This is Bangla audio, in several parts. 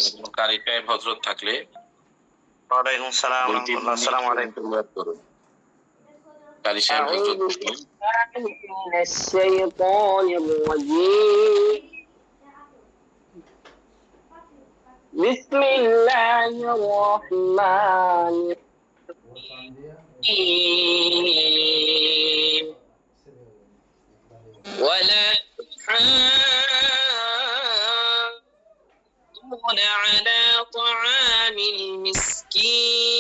কোনো কারি সাহেব হযরত থাকলে ওয়ালাইকুম সালাম ওয়া রাহমাতুল্লাহ। আসসালামু আলাইকুম। কারি সাহেব হযরত بسم الله الرحمن الرحيم ولا تحاضون على طعام المسكين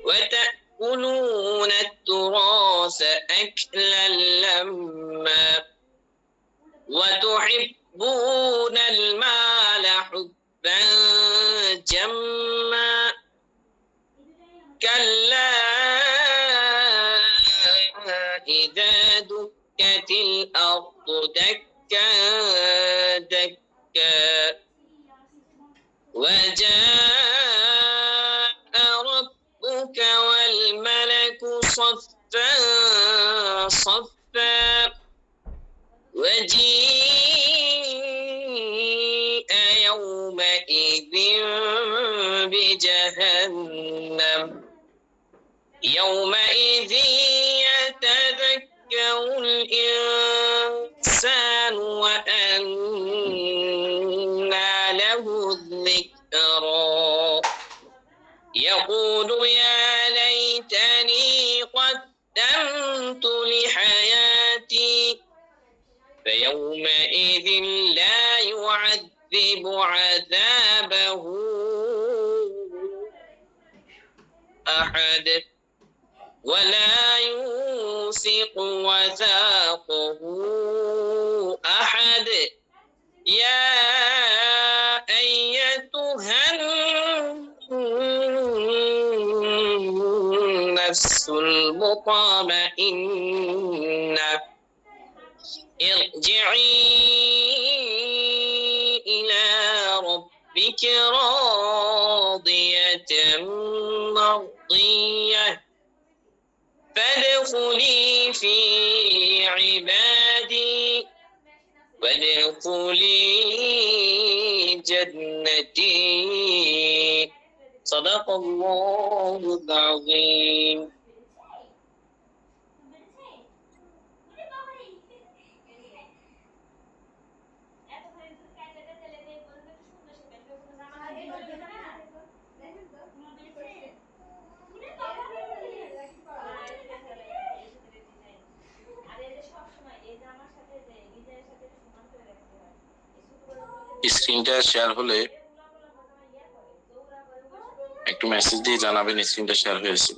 وتأكلون التراث أكلا لما وتحبون المال حبا جما كلا إذا دكت الأرض دكا دكا وجاء ربك والملك صفا صفا وجيء يومئذ بجهنم يومئذ يتذكر الإنسان وأنى له الذكرى يقول يا ليتني قدمت لحياتي فيومئذ لا يعذب عذابه أحد ولا يوثق وثاقه أحد يا أيتها النفس المطمئنة ارجعي إلى ربك راضية مرضية فادخلي في عبادي وادخلي جنتي صدق الله العظيم স্ক্রিনটা শেয়ার হলে একটু মেসেজ দিয়ে জানাবেন স্ক্রিনটা শেয়ার হয়েছে।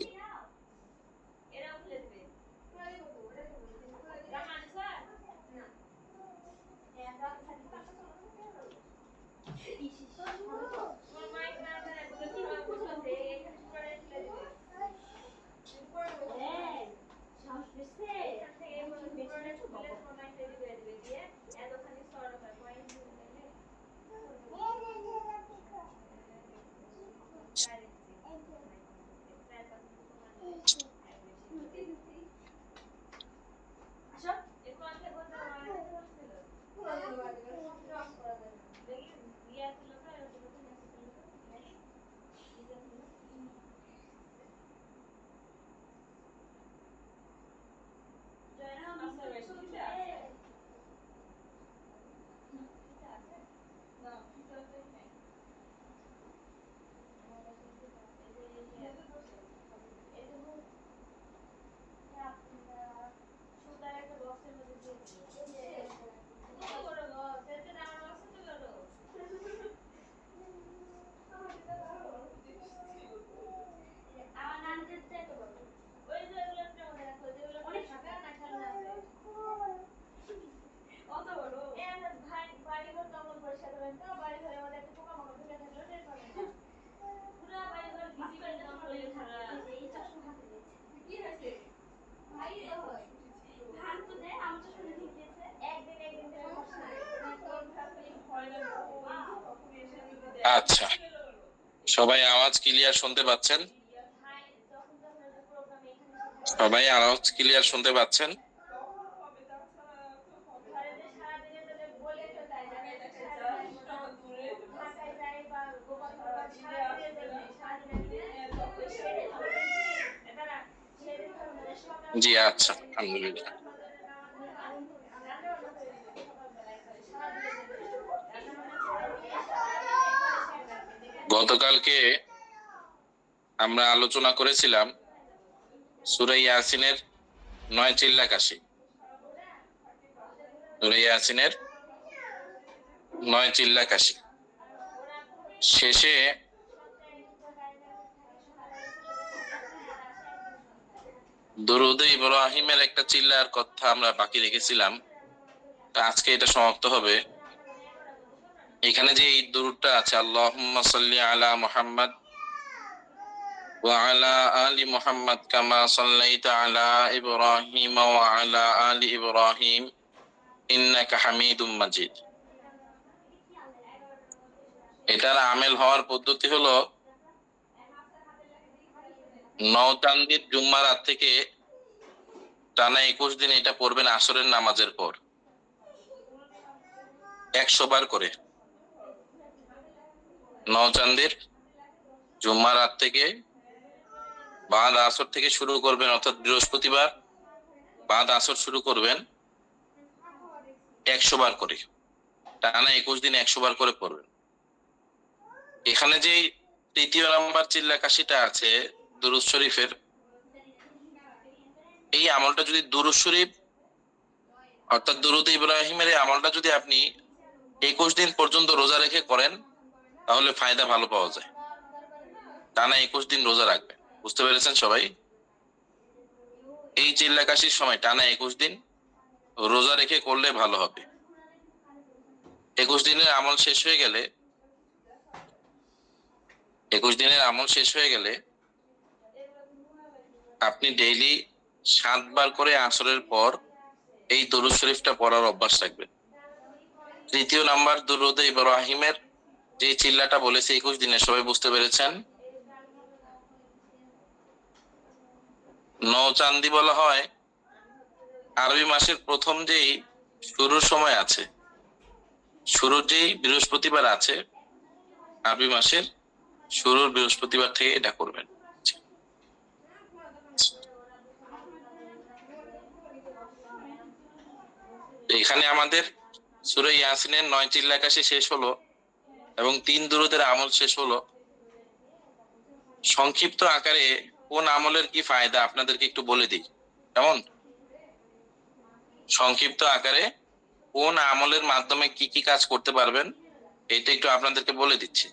আচ্ছা, সবাই আওয়াজ ক্লিয়ার শুনতে পাচ্ছেন? সবাই আওয়াজ ক্লিয়ার শুনতে পাচ্ছেন? জি আচ্ছা, আলহামদুলিল্লাহ। গতকালকে আমরা আলোচনা করেছিলাম সূরা ইয়াসিনের 9 চিল্লা কাশি। সূরা ইয়াসিনের 9 চিল্লা কাশি শেষে দরুদে ইব্রাহিমের একটা চিল্লার কথা আমরা বাকি রেখেছিলাম। আজকে এটা সমাপ্ত হবে। এখানে যে এই দরুদটা আছে, আল্লাহুম্মা সাল্লি আলা মুহাম্মদ ওয়া আলা আলি মুহাম্মদ কামা সাল্লাইতা আলা ইব্রাহিম ওয়া আলা আলি ইব্রাহিম ইন্নাকা হামিদুম মাজিদ। এটার আমেল হওয়ার পদ্ধতি হলো, নওতান্দির জুম্মার রাত থেকে টানা 21 দিন এটা পড়বেন আসরের নামাজের পর 100 বার করে। নওচান্দির জুম্মার রাত থেকে বাদ আসর থেকে শুরু করবেন, অর্থাৎ বৃহস্পতিবার বাদ আসর শুরু করবেন 100 বার করে, টানা 21 দিন 100 বার করে পড়বেন। এখানে যে তৃতীয় নাম্বার চিল্লা কাশিটা আছে দুরূদ শরীফের, এই আমলটা যদি দুরূদ শরীফ অর্থাৎ দুরূদ ইব্রাহিমের এই আমলটা যদি আপনি 21 দিন পর্যন্ত রোজা রেখে করেন, তাহলে ফায়দা ভালো পাওয়া যায়। টানা 21 দিন রোজা রাখবেন। বুঝতে পেরেছেন সবাই? এই চিল্লা কাশির সময় টানা 21 দিন রোজা রেখে করলে ভালো হবে। 21 দিনের আমল শেষ হয়ে গেলে 21 দিনের আমল শেষ হয়ে গেলে আপনি ডেইলি 7 বার করে আসরের পর এই দরুদ শরীফটা পড়ার অভ্যাস রাখবেন। তৃতীয় নাম্বার দুরূদে ইব্রাহিমের যে চিল্লাটা বলেছে 21 দিনে, সবাই বুঝতে পেরেছেন? নওচান্দি বলা হয় আরবি মাসের প্রথম যেই শুরুর সময় আছে, শুরুর যেই বৃহস্পতিবার আছে, আরবি মাসের শুরুর বৃহস্পতিবার থেকে এটা করবেন। এখানে আমাদের সূরা ইয়াসিনের 9 চিল্লা কাশি শেষ হলো এবং 3 দুরূদের আমল শেষ হলো। সংক্ষিপ্ত আকারে কোন আমলের কি ফায়দা আপনাদেরকে একটু বলে দিই। কেমন? সংক্ষিপ্ত আকারে কোন আমলের মাধ্যমে কি কি কাজ করতে পারবেন, এটা একটু আপনাদেরকে বলে দিচ্ছি।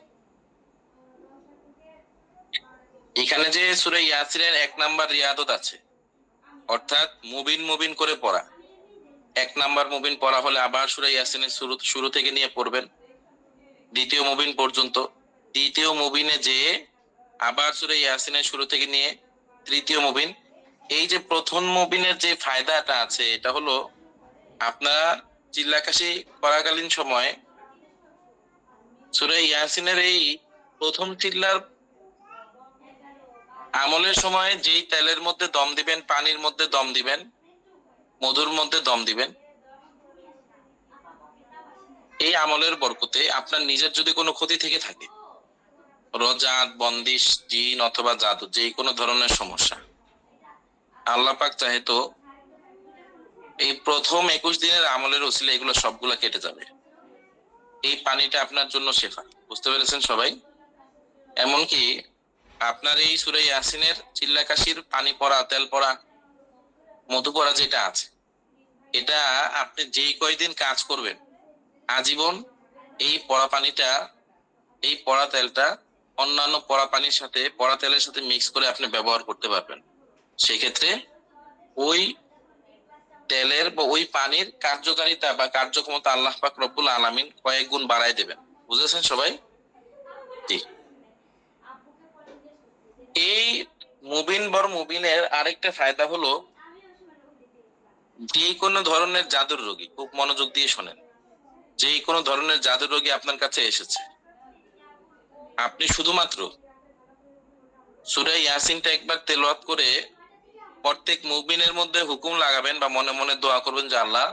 এখানে যে সূরা ইয়াসিনের 1 নাম্বার রিয়াদত আছে, অর্থাৎ মুবিন মুবিন করে পড়া। 1 নাম্বার মুবিন পড়া হলে আবার সূরা ইয়াসিনের শুরু থেকে নিয়ে পড়বেন দ্বিতীয় মুবিন পর্যন্ত। দ্বিতীয় মুবিনে যে আবার সূরা ইয়াসিনের শুরু থেকে নিয়ে তৃতীয় মুবিন। এই যে প্রথম মুবিনের যে ফায়দাটা আছে, এটা হলো আপনারা চিল্লাকাশি করাকালীন সময় সূরা ইয়াসিনের এই প্রথম চিল্লার আমলের সময় যেই তেলের মধ্যে দম দিবেন, পানির মধ্যে দম দিবেন, মধুর মধ্যে দম দিবেন, এই আমলের বরকতে আপনার নিজের যদি কোনো ক্ষতি থেকে থাকে, রজাত, বন্দিশ, জিন অথবা জাদু, যে কোনো ধরনের সমস্যা, আল্লাহ পাক চাহে তো এই প্রথম 21 দিনের আমলের ওসিলা এগুলো সবগুলা কেটে যাবে। এই পানিটা আপনার জন্য শেফা। বুঝতে পেরেছেন সবাই? এমনকি আপনার এই সূরা ইয়াসিনের চিল্লাকাশির পানি পড়া, তেল পড়া, মধু পড়া যেটা আছে, এটা আপনি যেই কয়দিন কাজ করবেন আজীবন এই পড়া পানিটা, এই পড়া তেলটা অন্যান্য পড়া পানির সাথে, পড়া তেলের সাথে মিক্স করে আপনি ব্যবহার করতে পারবেন। সেক্ষেত্রে ওই তেলের বা ওই পানির কার্যকারিতা বা কার্যক্ষমতা আল্লাহ পাক রব্বুল আলামিন কয়েক গুণ বাড়ায় দেবেন। বুঝেছেন সবাই? জি। এই মুবিনের আরেকটা ফায়দা হলো, যে কোনো ধরনের জাদুর রোগী, খুব মনোযোগ দিয়ে শোনেন, যে কোনো ধরনের জাদুর রোগী আপনার কাছে এসেছে, আপনি শুধুমাত্র সূরা ইয়াসিনটা একবার তেলাওয়াত করে প্রত্যেক মুমিনের মধ্যে হুকুম লাগাবেন বা মনে মনে দোয়া করবেন যে আল্লাহ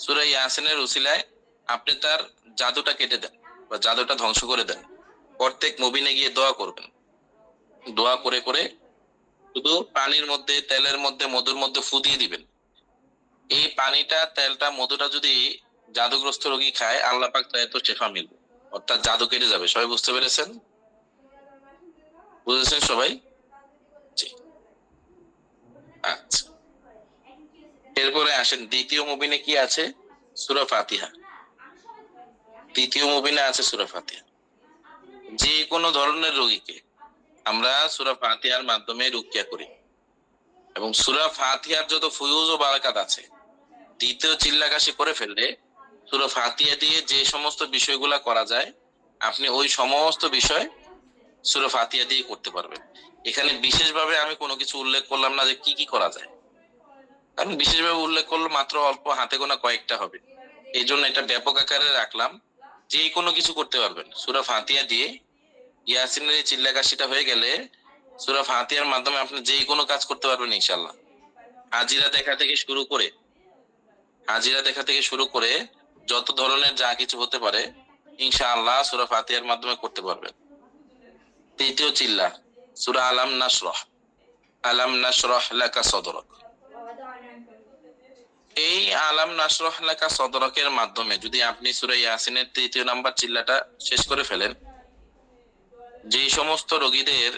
সূরা ইয়াসিনের উসিলায় আপনি তার জাদুটা কেটে দেন বা জাদুটা ধ্বংস করে দেন। প্রত্যেক মুমিনে গিয়ে দোয়া করবেন। দোয়া করে করে শুধু পানির মধ্যে, তেলের মধ্যে, মধুর মধ্যে ফু দিয়ে দিবেন। এই পানিটা, তেলটা, মধুটা যদি জাদুগ্রস্ত রোগী খায়, আল্লাহ পাক তাই তো শেফা মিলবে, অর্থাৎ জাদু কেটে যাবে। সবাই বুঝতে পেরেছেন? বুঝেছেন সবাই? জি। আচ্ছা, এরপরে আসেন দ্বিতীয় মুবিনে কি আছে? সূরা ফাতিহা। দ্বিতীয় মুবিনে আছে সূরা ফাতিহা। যে কোনো ধরনের রোগীকে আমরা সূরা ফাতিহার মাধ্যমে রুকিয়া করি, এবং সূরা ফাতিহার যত ফুয়ুজ ও বারাকাত আছে, দ্বিতীয় চিল্লাকাশি করে ফেললে সূরা ফাতিহা দিয়ে যে সমস্ত বিষয়গুলা করা যায়, আপনি ওই সমস্ত বিষয় সূরা ফাতিহা দিয়ে করতে পারবেন। এখানে বিশেষভাবে আমি কোনো কিছু উল্লেখ করলাম না যে কি কি করা যায়, কারণ বিশেষভাবে উল্লেখ করলে মাত্র অল্প হাতে গোনা কয়েকটা হবে। এই জন্য এটা ব্যাপক আকারে রাখলাম। যে কোনো কিছু করতে পারবেন সূরা ফাতিহা দিয়ে। ইয়াসিনের এই চিল্লাকাশিটা হয়ে গেলে সূরা ফাতিহার মাধ্যমে আপনি যে কোনো কাজ করতে পারবেন ইনশাআল্লাহ। হাজিরা দেখা থেকে শুরু করে যত ধরনের যা কিছু হতে পারে ইনশাআল্লাহ সূরা ফাতিহার মাধ্যমে করতে পারবেন। তৃতীয় চিল্লা সূরা আলাম নাশরাহ লাকা সদরক। এই আলাম নাশরাহ লাকা সদরকের মাধ্যমে যদি আপনি সূরা ইয়াসিনের তৃতীয় নাম্বার চিল্লাটা শেষ করে ফেলেন, যে সমস্ত রোগীদের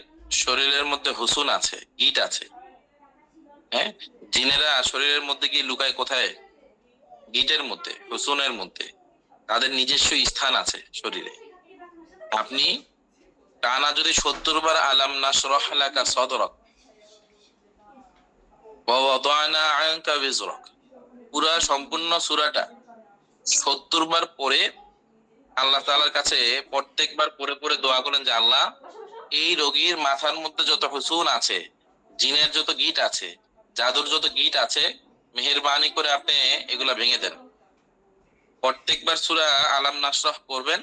শরীরের মধ্যে হুসুন আছে, গিট আছে, হ্যাঁ, জিনেরা শরীরের মধ্যে গিয়ে লুকায় কোথায়? গিটের মধ্যে, হুসুনের মধ্যে। তাদের নিজস্ব স্থান আছে শরীরে। আপনি টানা যদি 70 বার আলাম নাশরাহ লাকা সদরক ওয়া ওয়াদানা আনকা বিজরক, পুরা সম্পূর্ণ সূরাটা 70 বার পরে আল্লাহ তাআলার কাছে প্রত্যেকবার পরে পরে দোয়া করেন যে আল্লাহ, এই রোগীর মাথার মধ্যে যত হুসুন আছে, জিনের যত গিট আছে, জাদুর যত গিট আছে, মেহেরবানি করে আপনি এগুলা ভেঙে দেন। প্রত্যেকবার সূরা আলাম নাশরাহ পড়বেন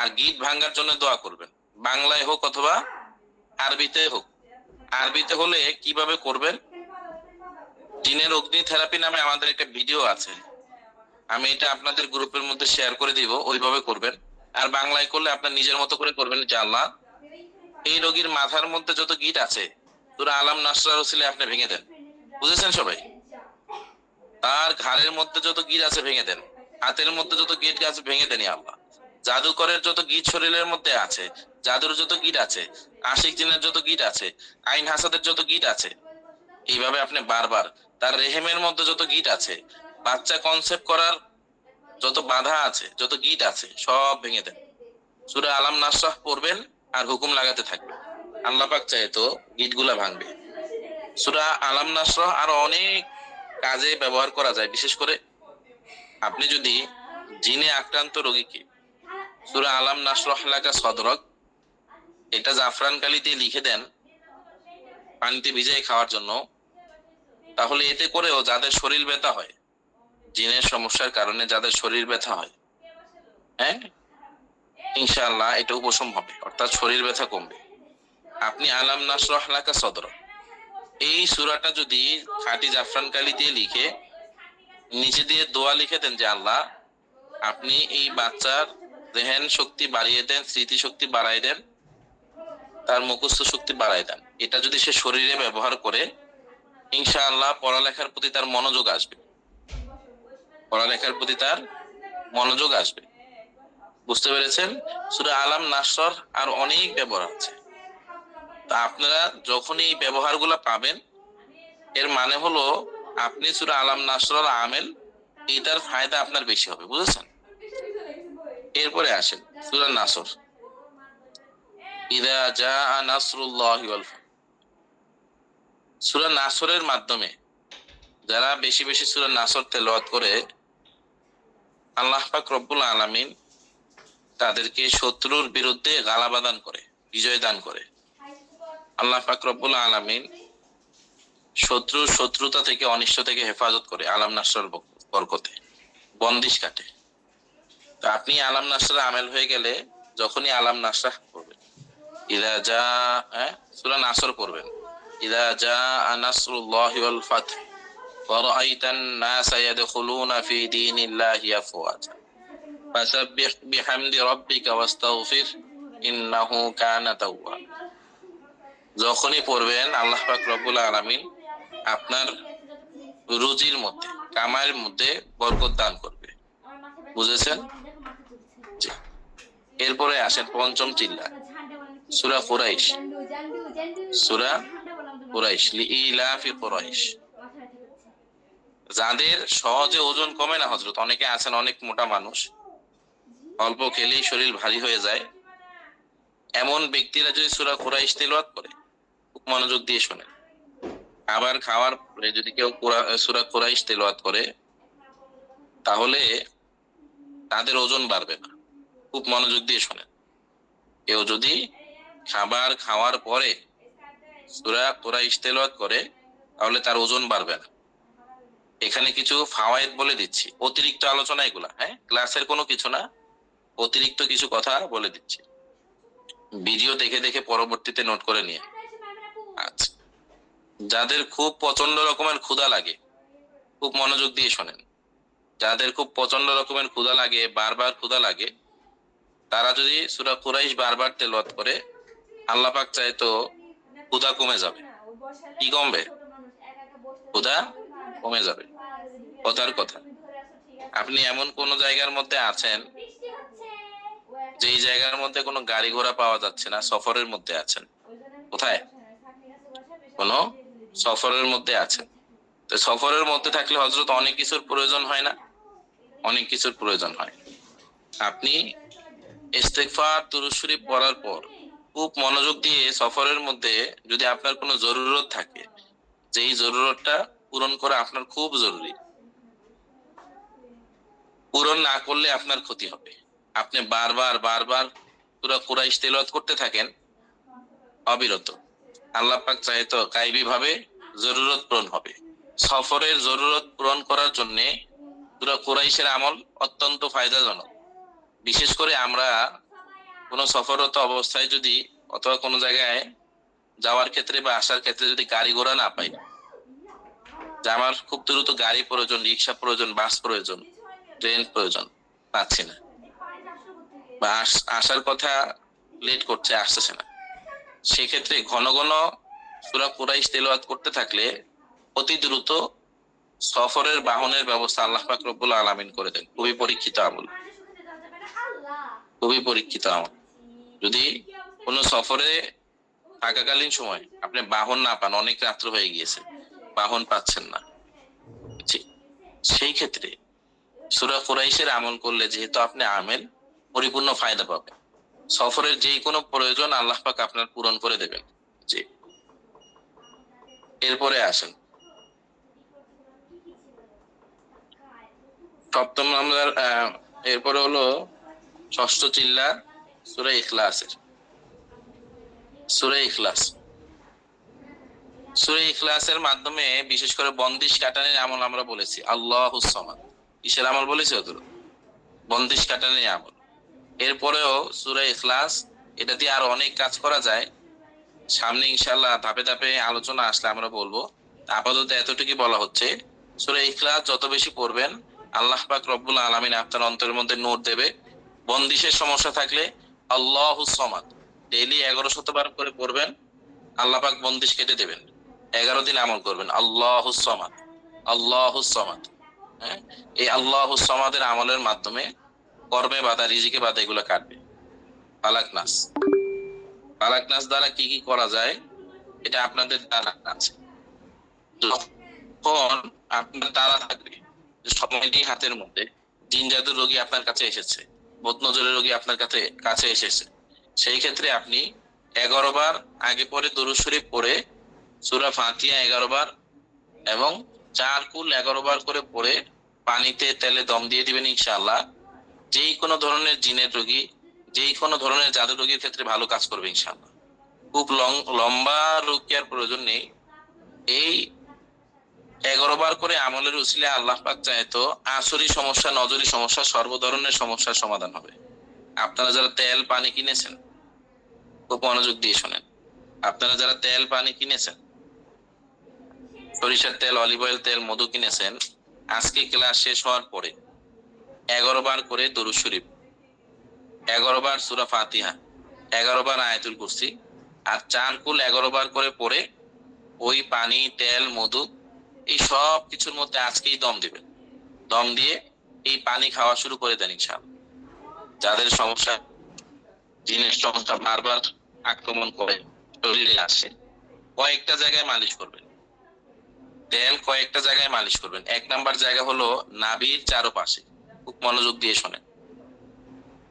আর গিট ভাঙার জন্য দোয়া করবেন, বাংলায় হোক অথবা আরবিতে হোক। আরবিতে হলে কিভাবে করবেন? জিনের অগ্নি থেরাপি নামে আমাদের একটা ভিডিও আছে, আমি এটা আপনাদের গ্রুপের মধ্যে শেয়ার করে দিব, ওইভাবে করবেন। আর বাংলায় করলে আপনার নিজের মতো করে করবেন যে আল্লাহ, এই রোগীর মাথার মধ্যে যত গিট আছে সূরা আলাম নাশরাহ ওসিলে আপনি ভেঙে দেন। বুঝেছেন সবাই? তার ঘাড়ের মধ্যে যত গিট আছে ভেঙে দেন, হাতের মধ্যে যত গিট আছে ভেঙে দেন আল্লাহ। জাদুকরের যত গিট শরীরের মধ্যে আছে, জাদুর যত গিট আছে, আশিক জিনের যত গিট আছে, আইন হাসাদের যত গিট আছে, এইভাবে আপনি বারবার, তার রেহেমের মধ্যে যত গিট আছে, বাচ্চা কনসেপ্ট করার যত বাধা আছে, যত গিট আছে, সব ভেঙে দেন। সূরা আলাম নাশরাহ পড়বেন আর হুকুম লাগাতে থাকবেন, আল্লাহ পাক চায় তো গিট গুলা ভাঙবে। সূরা আলাম নাশরাহ আরো অনেক কাজে ব্যবহার করা যায়। বিশেষ করে আপনি যদি জিনে আক্রান্ত রোগীকে সূরা আলাম নাশরাহ লাকা সদরক এটা জাফরান কালি দিয়ে লিখে দেন পানিতে ভিজিয়ে খাওয়ার জন্য, তাহলে এতে করেও যাদের শরীর ব্যথা হয়, জিনের সমস্যার কারণে যাদের শরীর ব্যথা হয়, হ্যাঁ, ইনশাআল্লাহ এটা উপশম হবে, অর্থাৎ শরীর ব্যথা কমবে। আপনি আলাম নাশরাহ লাকা সদরক এই সূরাটা যদি খাঁটি জাফরান কালি দিয়ে লিখে নিচে দিয়ে দোয়া লিখে দেন যে আল্লাহ, আপনি এই বাচ্চার ذهন শক্তি বাড়িয়ে দেন, স্মৃতি শক্তি বাড়াই দেন, তার মুখস্থ শক্তি বাড়াই দেন, এটা যদি সে শরীরে ব্যবহার করে ইনশাআল্লাহ পড়ালেখার প্রতি তার মনোযোগ আসবে, পড়ালেখার প্রতি তার মনোযোগ আসবে। বুঝতে পেরেছেন? সূরা আলাম নাশর আর অনেক ব্যবহার আছে। তা আপনারা যখন এই ব্যবহারগুলো পাবেন, এর মানে হলো আপনি সূরা আলাম নাশর আমেল, এটার ফায়দা আপনার বেশি হবে। বুঝেছেন? এরপরে আসেন সূরা নাসর। ইযা জাআ নাসরুল্লাহি ওয়াল ফাতহ। সূরা নাসরের মাধ্যমে যারা বেশি বেশি সূরা নাসর তেলাওয়াত করে, আল্লাহ পাক রব্বুল আলামিন তাদেরকে শত্রুর বিরুদ্ধে গালাবা দান করে, বিজয় দান করে। আল্লাহ পাক রব্বুল আলামিন শত্রুর শত্রুতা থেকে, অনিষ্ট থেকে হেফাজত করে আলাম নাসর বরকতে, বন্দিশ কাটে। তো আপনি আলাম নাসর আমেল হয়ে গেলে যখনই আলাম নাসরাহ পড়বেন, ইযা জাআ, সূরা নাসর পড়বেন, ইযা জাআ নাসরুল্লাহি ওয়াল ফাতহ ওয়া রাআইতান নাসা ইয়াদখুলুনা ফি দীনিল্লাহি আফওয়াজা ফাসাব্বিহ বিহামদি রাব্বিকা ওয়াস্তাগফির ইন্নাহু কানা তাওয়াবা। যখনই পড়বেন আল্লাহ পাক রব্বুল আলামিন আপনার রুজির মধ্যে, কামাইয়ের মধ্যে বরকত দান করবে। বুঝেছেন? জি। এরপরে আসেন পঞ্চম চিল্লা, সূরা কুরাইশ। সূরা কুরাইশ, লিইলাফি কুরাইশ। যাদের সহজে ওজন কমে না হযরত, অনেকে আছেন অনেক মোটা মানুষ, অল্প খেলেই শরীর ভারী হয়ে যায়, এমন ব্যক্তিরা যদি সূরা কুরাইশ তিলাওয়াত করে, খুব মনোযোগ দিয়ে শোনেন, আবার খাওয়ার পরে যদি কেউ সূরা কুরাইশ তিলাওয়াত করে, তাহলে তাদের ওজন বাড়বে না। খুব মনোযোগ দিয়ে শোনেন, কেউ যদি খাবার খাওয়ার পরে সূরা কুরাইশ তিলাওয়াত করে, তাহলে তার ওজন বাড়বে না। এখানে কিছু ফাওয়ায়েদ বলে দিচ্ছি, অতিরিক্ত আলোচনা এগুলা, হ্যাঁ, ক্লাসের কোনো কিছু না, অতিরিক্ত কিছু কথা বলে দিচ্ছি, ভিডিও দেখে দেখে পরবর্তীতে নোট করে নিয়ে। আচ্ছা, যাদের খুব প্রচন্ড রকমের ক্ষুধা লাগে, খুব মনোযোগ দিয়ে শোনেন, যাদের খুব প্রচন্ড রকমের ক্ষুধা লাগে, বারবার ক্ষুধা লাগে, তারা যদি সূরা কুরাইশ বারবার তেলাওয়াত করে, আল্লাহ পাক চায় তো ক্ষুধা কমে যাবে। কি কমবে? ক্ষুধা কমে যাবে। কথার কথা, আপনি এমন কোন জায়গার মধ্যে আছেন যেই জায়গার মধ্যে কোনো গাড়ি ঘোড়া পাওয়া যাচ্ছে না, সফরের মধ্যে আছেন। কোথায়? কোন সফরের মধ্যে আছেন। তো সফরের মধ্যে থাকলে হযরত অনেক কিছুর প্রয়োজন হয় না? অনেক কিছুর প্রয়োজন হয়। আপনি ইস্তেগফার দুরূদ শরীফ পড়ার পর খুব মনোযোগ দিয়ে সফরের মধ্যে যদি আপনার কোনো জরুরত থাকে, যেই জরুরতটা পূরণ করা আপনার খুব জরুরি, পূরণ না করলে আপনার ক্ষতি হবে। আপনি বারবার বারবার সূরা কুরাইশ তেলাওয়াত করতে থাকেন অবিরত, আল্লাহ পাক চায় তো গায়বী ভাবে জরুরত পূরণ হবে। সফরের জরুরত পূরণ করার জন্য সূরা কুরাইশের আমল অত্যন্ত ফায়দাজনক। বিশেষ করে আমরা কোনো সফররত অবস্থায় যদি, অথবা কোনো জায়গায় যাওয়ার ক্ষেত্রে বা আসার ক্ষেত্রে যদি গাড়ি ঘোড়া না পাই, যে আমার খুব দ্রুত গাড়ি প্রয়োজন, রিক্সা প্রয়োজন, বাস প্রয়োজন, ট্রেন প্রয়োজন, পাচ্ছি না, বা আসার কথা লেট করছে, আসতেছে না, সেক্ষেত্রে ঘন ঘন সূরা কুরাইশ তেলাওয়াত করতে থাকলে অতি দ্রুত সফরের বাহনের ব্যবস্থা আল্লাহ পাক রব্বুল আলামিন করে দেন। খুবই পরীক্ষিত আমল, খুবই পরীক্ষিত আমল। যদি কোনো সফরে থাকাকালীন সময় আপনি বাহন না পান, অনেক রাত্র হয়ে গিয়েছে, বাহন পাচ্ছেন না, সেই ক্ষেত্রে সূরা কুরাইশের আমল করলে যেহেতু আপনি আমেল, পরিপূর্ণ ফায়দা পাবেন। সফরের যে কোনো প্রয়োজন আল্লাহ পাক আপনার পূরণ করে দেবেন। জি। এরপরে আসেন সপ্তম নাম্বার, এরপরে হলো ষষ্ঠ চিল্লা, সূরা ইখলাসের। সূরা ইখলাস, সূরা ইখলাসের মাধ্যমে বিশেষ করে বন্দিশ কাটানোর আমল আমরা বলেছি। আল্লাহুস সামাদ, কিসের আমল বলেছি? ওদের বন্দিশ কাটানোর আমল। এরপরেও সূরা ইখলাস, এটা দিয়ে আরো অনেক কাজ করা যায়, সামনে ইনশাআল্লাহ ধাপে ধাপে আলোচনা আসলে আমরা বলবো। আপাতত এতটুকু বলা হচ্ছে, সূরা ইখলাস যত বেশি পড়বেন আল্লাহ পাক রব্বুল আলামিন আপনার অন্তরের মধ্যে নূর দেবে। বন্দিশের সমস্যা থাকলে আল্লাহুস সামাদ ডেইলি 1100 বার করে পড়বেন, আল্লাহ পাক বন্দিশ কেটে দেবেন। 11 দিন আমল করবেন, আল্লাহুস সামাদ, আল্লাহুস সামাদ। হ্যাঁ, এই আল্লাহুস সামাদের আমলের মাধ্যমে কর্মে বাধা, রিজিকে বাধা এগুলো কাটবে। ফালাক নাস, ফালাক নাস দ্বারা কি কি করা যায় এটা আপনাদের জানা আছে। যখন আপনার তারা থাকবে, সময়টি হাতের মধ্যে, জিন জাদুর রোগী আপনার কাছে এসেছে, বদনজরের রোগী আপনার কাছে এসেছে, সেই ক্ষেত্রে আপনি 11 বার আগে পরে দরুদ শরীফ পড়ে সূরা ফাতিহা 11 বার এবং 4 কুল 11 বার করে পড়ে পানিতে তেলে দম দিয়ে দিবেন। ইনশাআল্লাহ যেই কোনো ধরনের জিনের রোগী, যেই কোনো ধরনের জাদু রোগীর ক্ষেত্রে ভালো কাজ করবে ইনশাআল্লাহ। খুব লম্বা রুকিয়ার প্রয়োজন নেই। এই 11 বার করে আমলের উসিলায় আল্লাহ পাক চায় তো আসরি সমস্যা, নজরি সমস্যা, সর্ব ধরনের সমস্যার সমাধান হবে। আপনারা যারা তেল পানি কিনেছেন, খুব মনোযোগ দিয়ে শোনেন, আপনারা যারা তেল পানি কিনেছেন, সরিষার তেল, অলিভ অয়েল তেল, মধু কিনেছেন, আজকে ক্লাস শেষ হওয়ার পরে 11 বার করে দরুদ শরীফ, 11 বার সূরা ফাতিহা, 11 বার আয়াতুল কুরসি আর 4 কুল 11 বার করে পড়ে ওই পানি, তেল, মধু এই সব কিছুর মধ্যে আজকেই দম দিবেন। দম দিয়ে এই পানি খাওয়া শুরু করে দেন ইনশাআল্লাহ। যাদের সমস্যা, জিনের সমস্যা বারবার আক্রমণ করে, শরীরে আসে, কয়েকটা জায়গায় মালিশ করবেন। তেল কয়েকটা জায়গায় মালিশ করবেন। 1 নাম্বার জায়গা হলো নাভির চারপাশে। খুব মনোযোগ দিয়ে শোনেন।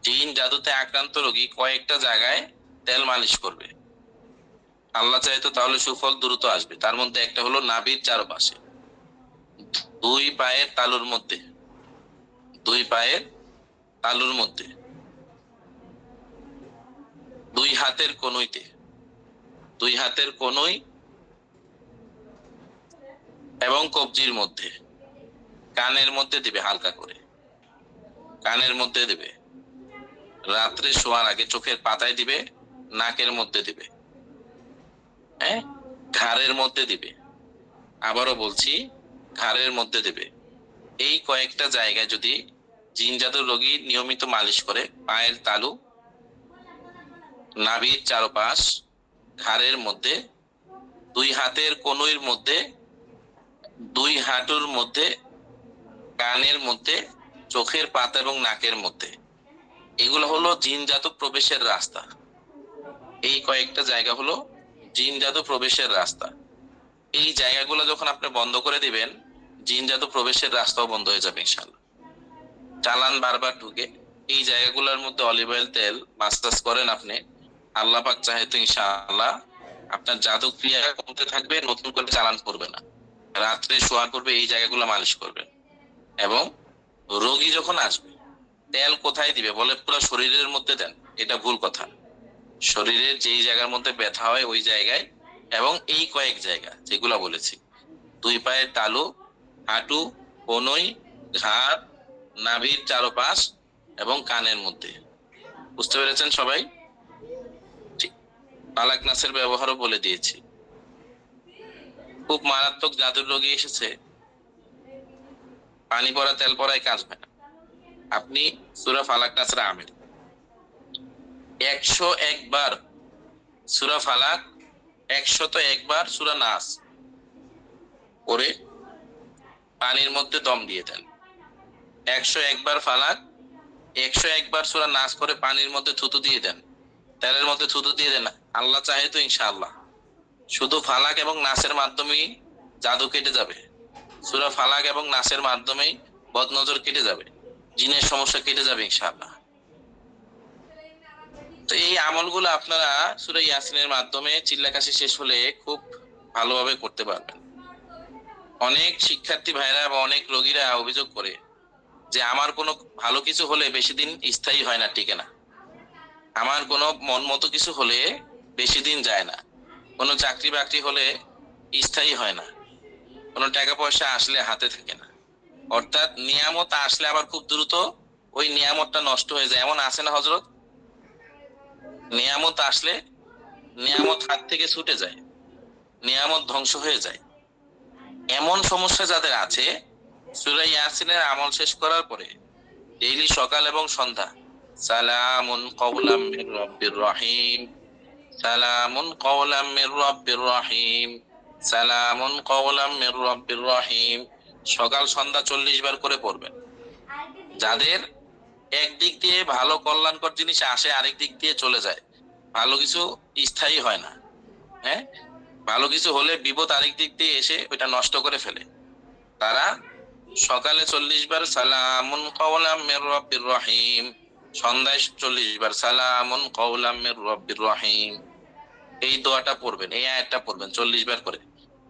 জিন জাদুতে আক্রান্ত রোগী কয়েকটা জায়গায় তেল মালিশ করবে। আল্লাহ চাইতো তাহলে সুফল দ্রুত আসবে। তার মধ্যে একটা হলো নাভির চারপাশে, 2 পায়ের তালুর মধ্যে, 2 পায়ের তালুর মধ্যে, 2 হাতের কনুইতে, 2 হাতের কনুই এবং কবজির মধ্যে, কানের মধ্যে দিবে হালকা করে, কানের মধ্যে দিবে, রাত্রে শোয়ার আগে চোখের পাতায় দিবে, নাকের মধ্যে দিবে, হ্যাঁ, ঘাড়ের মধ্যে দিবে। আবারও বলছি, ঘাড়ের মধ্যে দিবে। এই কয়েকটা জায়গায় যদি জিন জাদুর রোগী নিয়মিত মালিশ করে, পায়ের তালু, নাভির চারপাশ, ঘাড়ের মধ্যে, 2 হাতের কনুইর মধ্যে, 2 হাঁটুর মধ্যে, কানের মধ্যে, চোখের পাতা এবং নাকের মধ্যে, এগুলো হলো জিন জাদু প্রবেশের রাস্তা। এই কয়েকটা জায়গা হলো জিন জাদু প্রবেশের রাস্তা। এই জায়গাগুলো যখন আপনি বন্ধ করে দিবেন, জিন জাদু প্রবেশের রাস্তাও বন্ধ হয়ে যাবে ইনশাআল্লাহ। চালান বারবার ঢুকে এই জায়গাগুলোর মধ্যে অলিভ অয়েল তেল মাসাজ করেন আপনি, আল্লাহ পাক চাহে তো ইনশাআল্লাহ আপনার জাদু ক্রিয়া কমতে থাকবে, নতুন করে চালান করবে না। রাত্রে শোয়ার পূর্বে এই জায়গাগুলো মালিশ করবেন। এবং রোগী যখন আসবে, তেল কোথায় দিবে বলে পুরো শরীরের মধ্যে দেন, এটা ভুল কথা। শরীরের যেই জায়গার মধ্যে ব্যথা হয় ওই জায়গায়, এবং এই কয়েক জায়গা যেগুলো বলেছি, 2 পায়ের তালু, হাঁটু, কনুই, ঘাড়, নাভির চারপাশ এবং কানের মধ্যে। বুঝতে পেরেছেন সবাই? ঠিক। ফালাক নাসের ব্যবহারও বলে দিয়েছি। খুব মারাত্মক জাদুর রোগী এসেছে, পানি পড়া তেল পড়ায় কাজ হয় না। আপনি সূরা ফালাক নাসের আমিল 101 বার সূরা ফালাক, 101 বার সূরা নাস পড়ে পানির মধ্যে দম দিয়ে দেন। 101 বার ফালাক, 101 বার সূরা নাস করে পানির মধ্যে থুতু দিয়ে দেন, তেলের মধ্যে থুতু দিয়ে দেন। আল্লাহ চাহে তো ইনশাআল্লাহ শুধু ফালাক এবং নাসের মাধ্যমেই জাদু কেটে যাবে। সূরা ফালাক এবং নাসের মাধ্যমেই বদনজর কেটে যাবে, জিনের সমস্যা কেটে যাবে ইনশাআল্লাহ। তো এই আমলগুলো আপনারা সূরা ইয়াসিনের মাধ্যমে চিল্লাকাশি শেষ হলে খুব ভালোভাবে করতে পারবেন। অনেক শিক্ষার্থী ভাইরা বা অনেক রোগীরা অভিযোগ করে যে আমার কোনো ভালো কিছু হলে বেশি দিন স্থায়ী হয় না, টিকে না। আমার কোনো মন মতো কিছু হলে বেশি দিন যায় না। কোনো চাকরি বাকরি হলে স্থায়ী হয় না। কোনো টাকা পয়সা আসলে হাতে থাকে না। অর্থাৎ নিয়ামত আসলে আবার খুব দ্রুত ওই নিয়ামতটা নষ্ট হয়ে যায়। এমন আছে না হযরত? নিয়ামত আসলে নিয়ামত হাত থেকে ছুটে যায়, নিয়ামত ধ্বংস হয়ে যায়। এমন সমস্যা যাদের আছে, সূরা ইয়াসিনের আমল শেষ করার পরে ডেইলি সকাল এবং সন্ধ্যা সালামুন কাওলাম মির রাব্বির রহিম, সালামুন কাওলাম মির রাব্বির রহিম, সালামুন কাওলাম মির রাব্বির রহিম সকাল সন্ধ্যা 40 বার করে পড়বেন। যাদের একদিক দিয়ে ভালো কল্যাণকর জিনিস আসে, আরেক দিক দিয়ে চলে যায়, ভালো কিছু স্থায়ী হয় না, হ্যাঁ, ভালো কিছু হলে বিপদ আরেক দিক দিয়ে এসে ওইটা নষ্ট করে ফেলে, তারা সকালে 40 বার সালামুন কাওলাম মির রাব্বির রহিম, সন্ধ্যায় 40 বার সালামুন কাওলাম মির রাব্বির রহিম এই দোয়াটা পড়বেন, এই আয়াতটা পড়বেন 40 বার করে।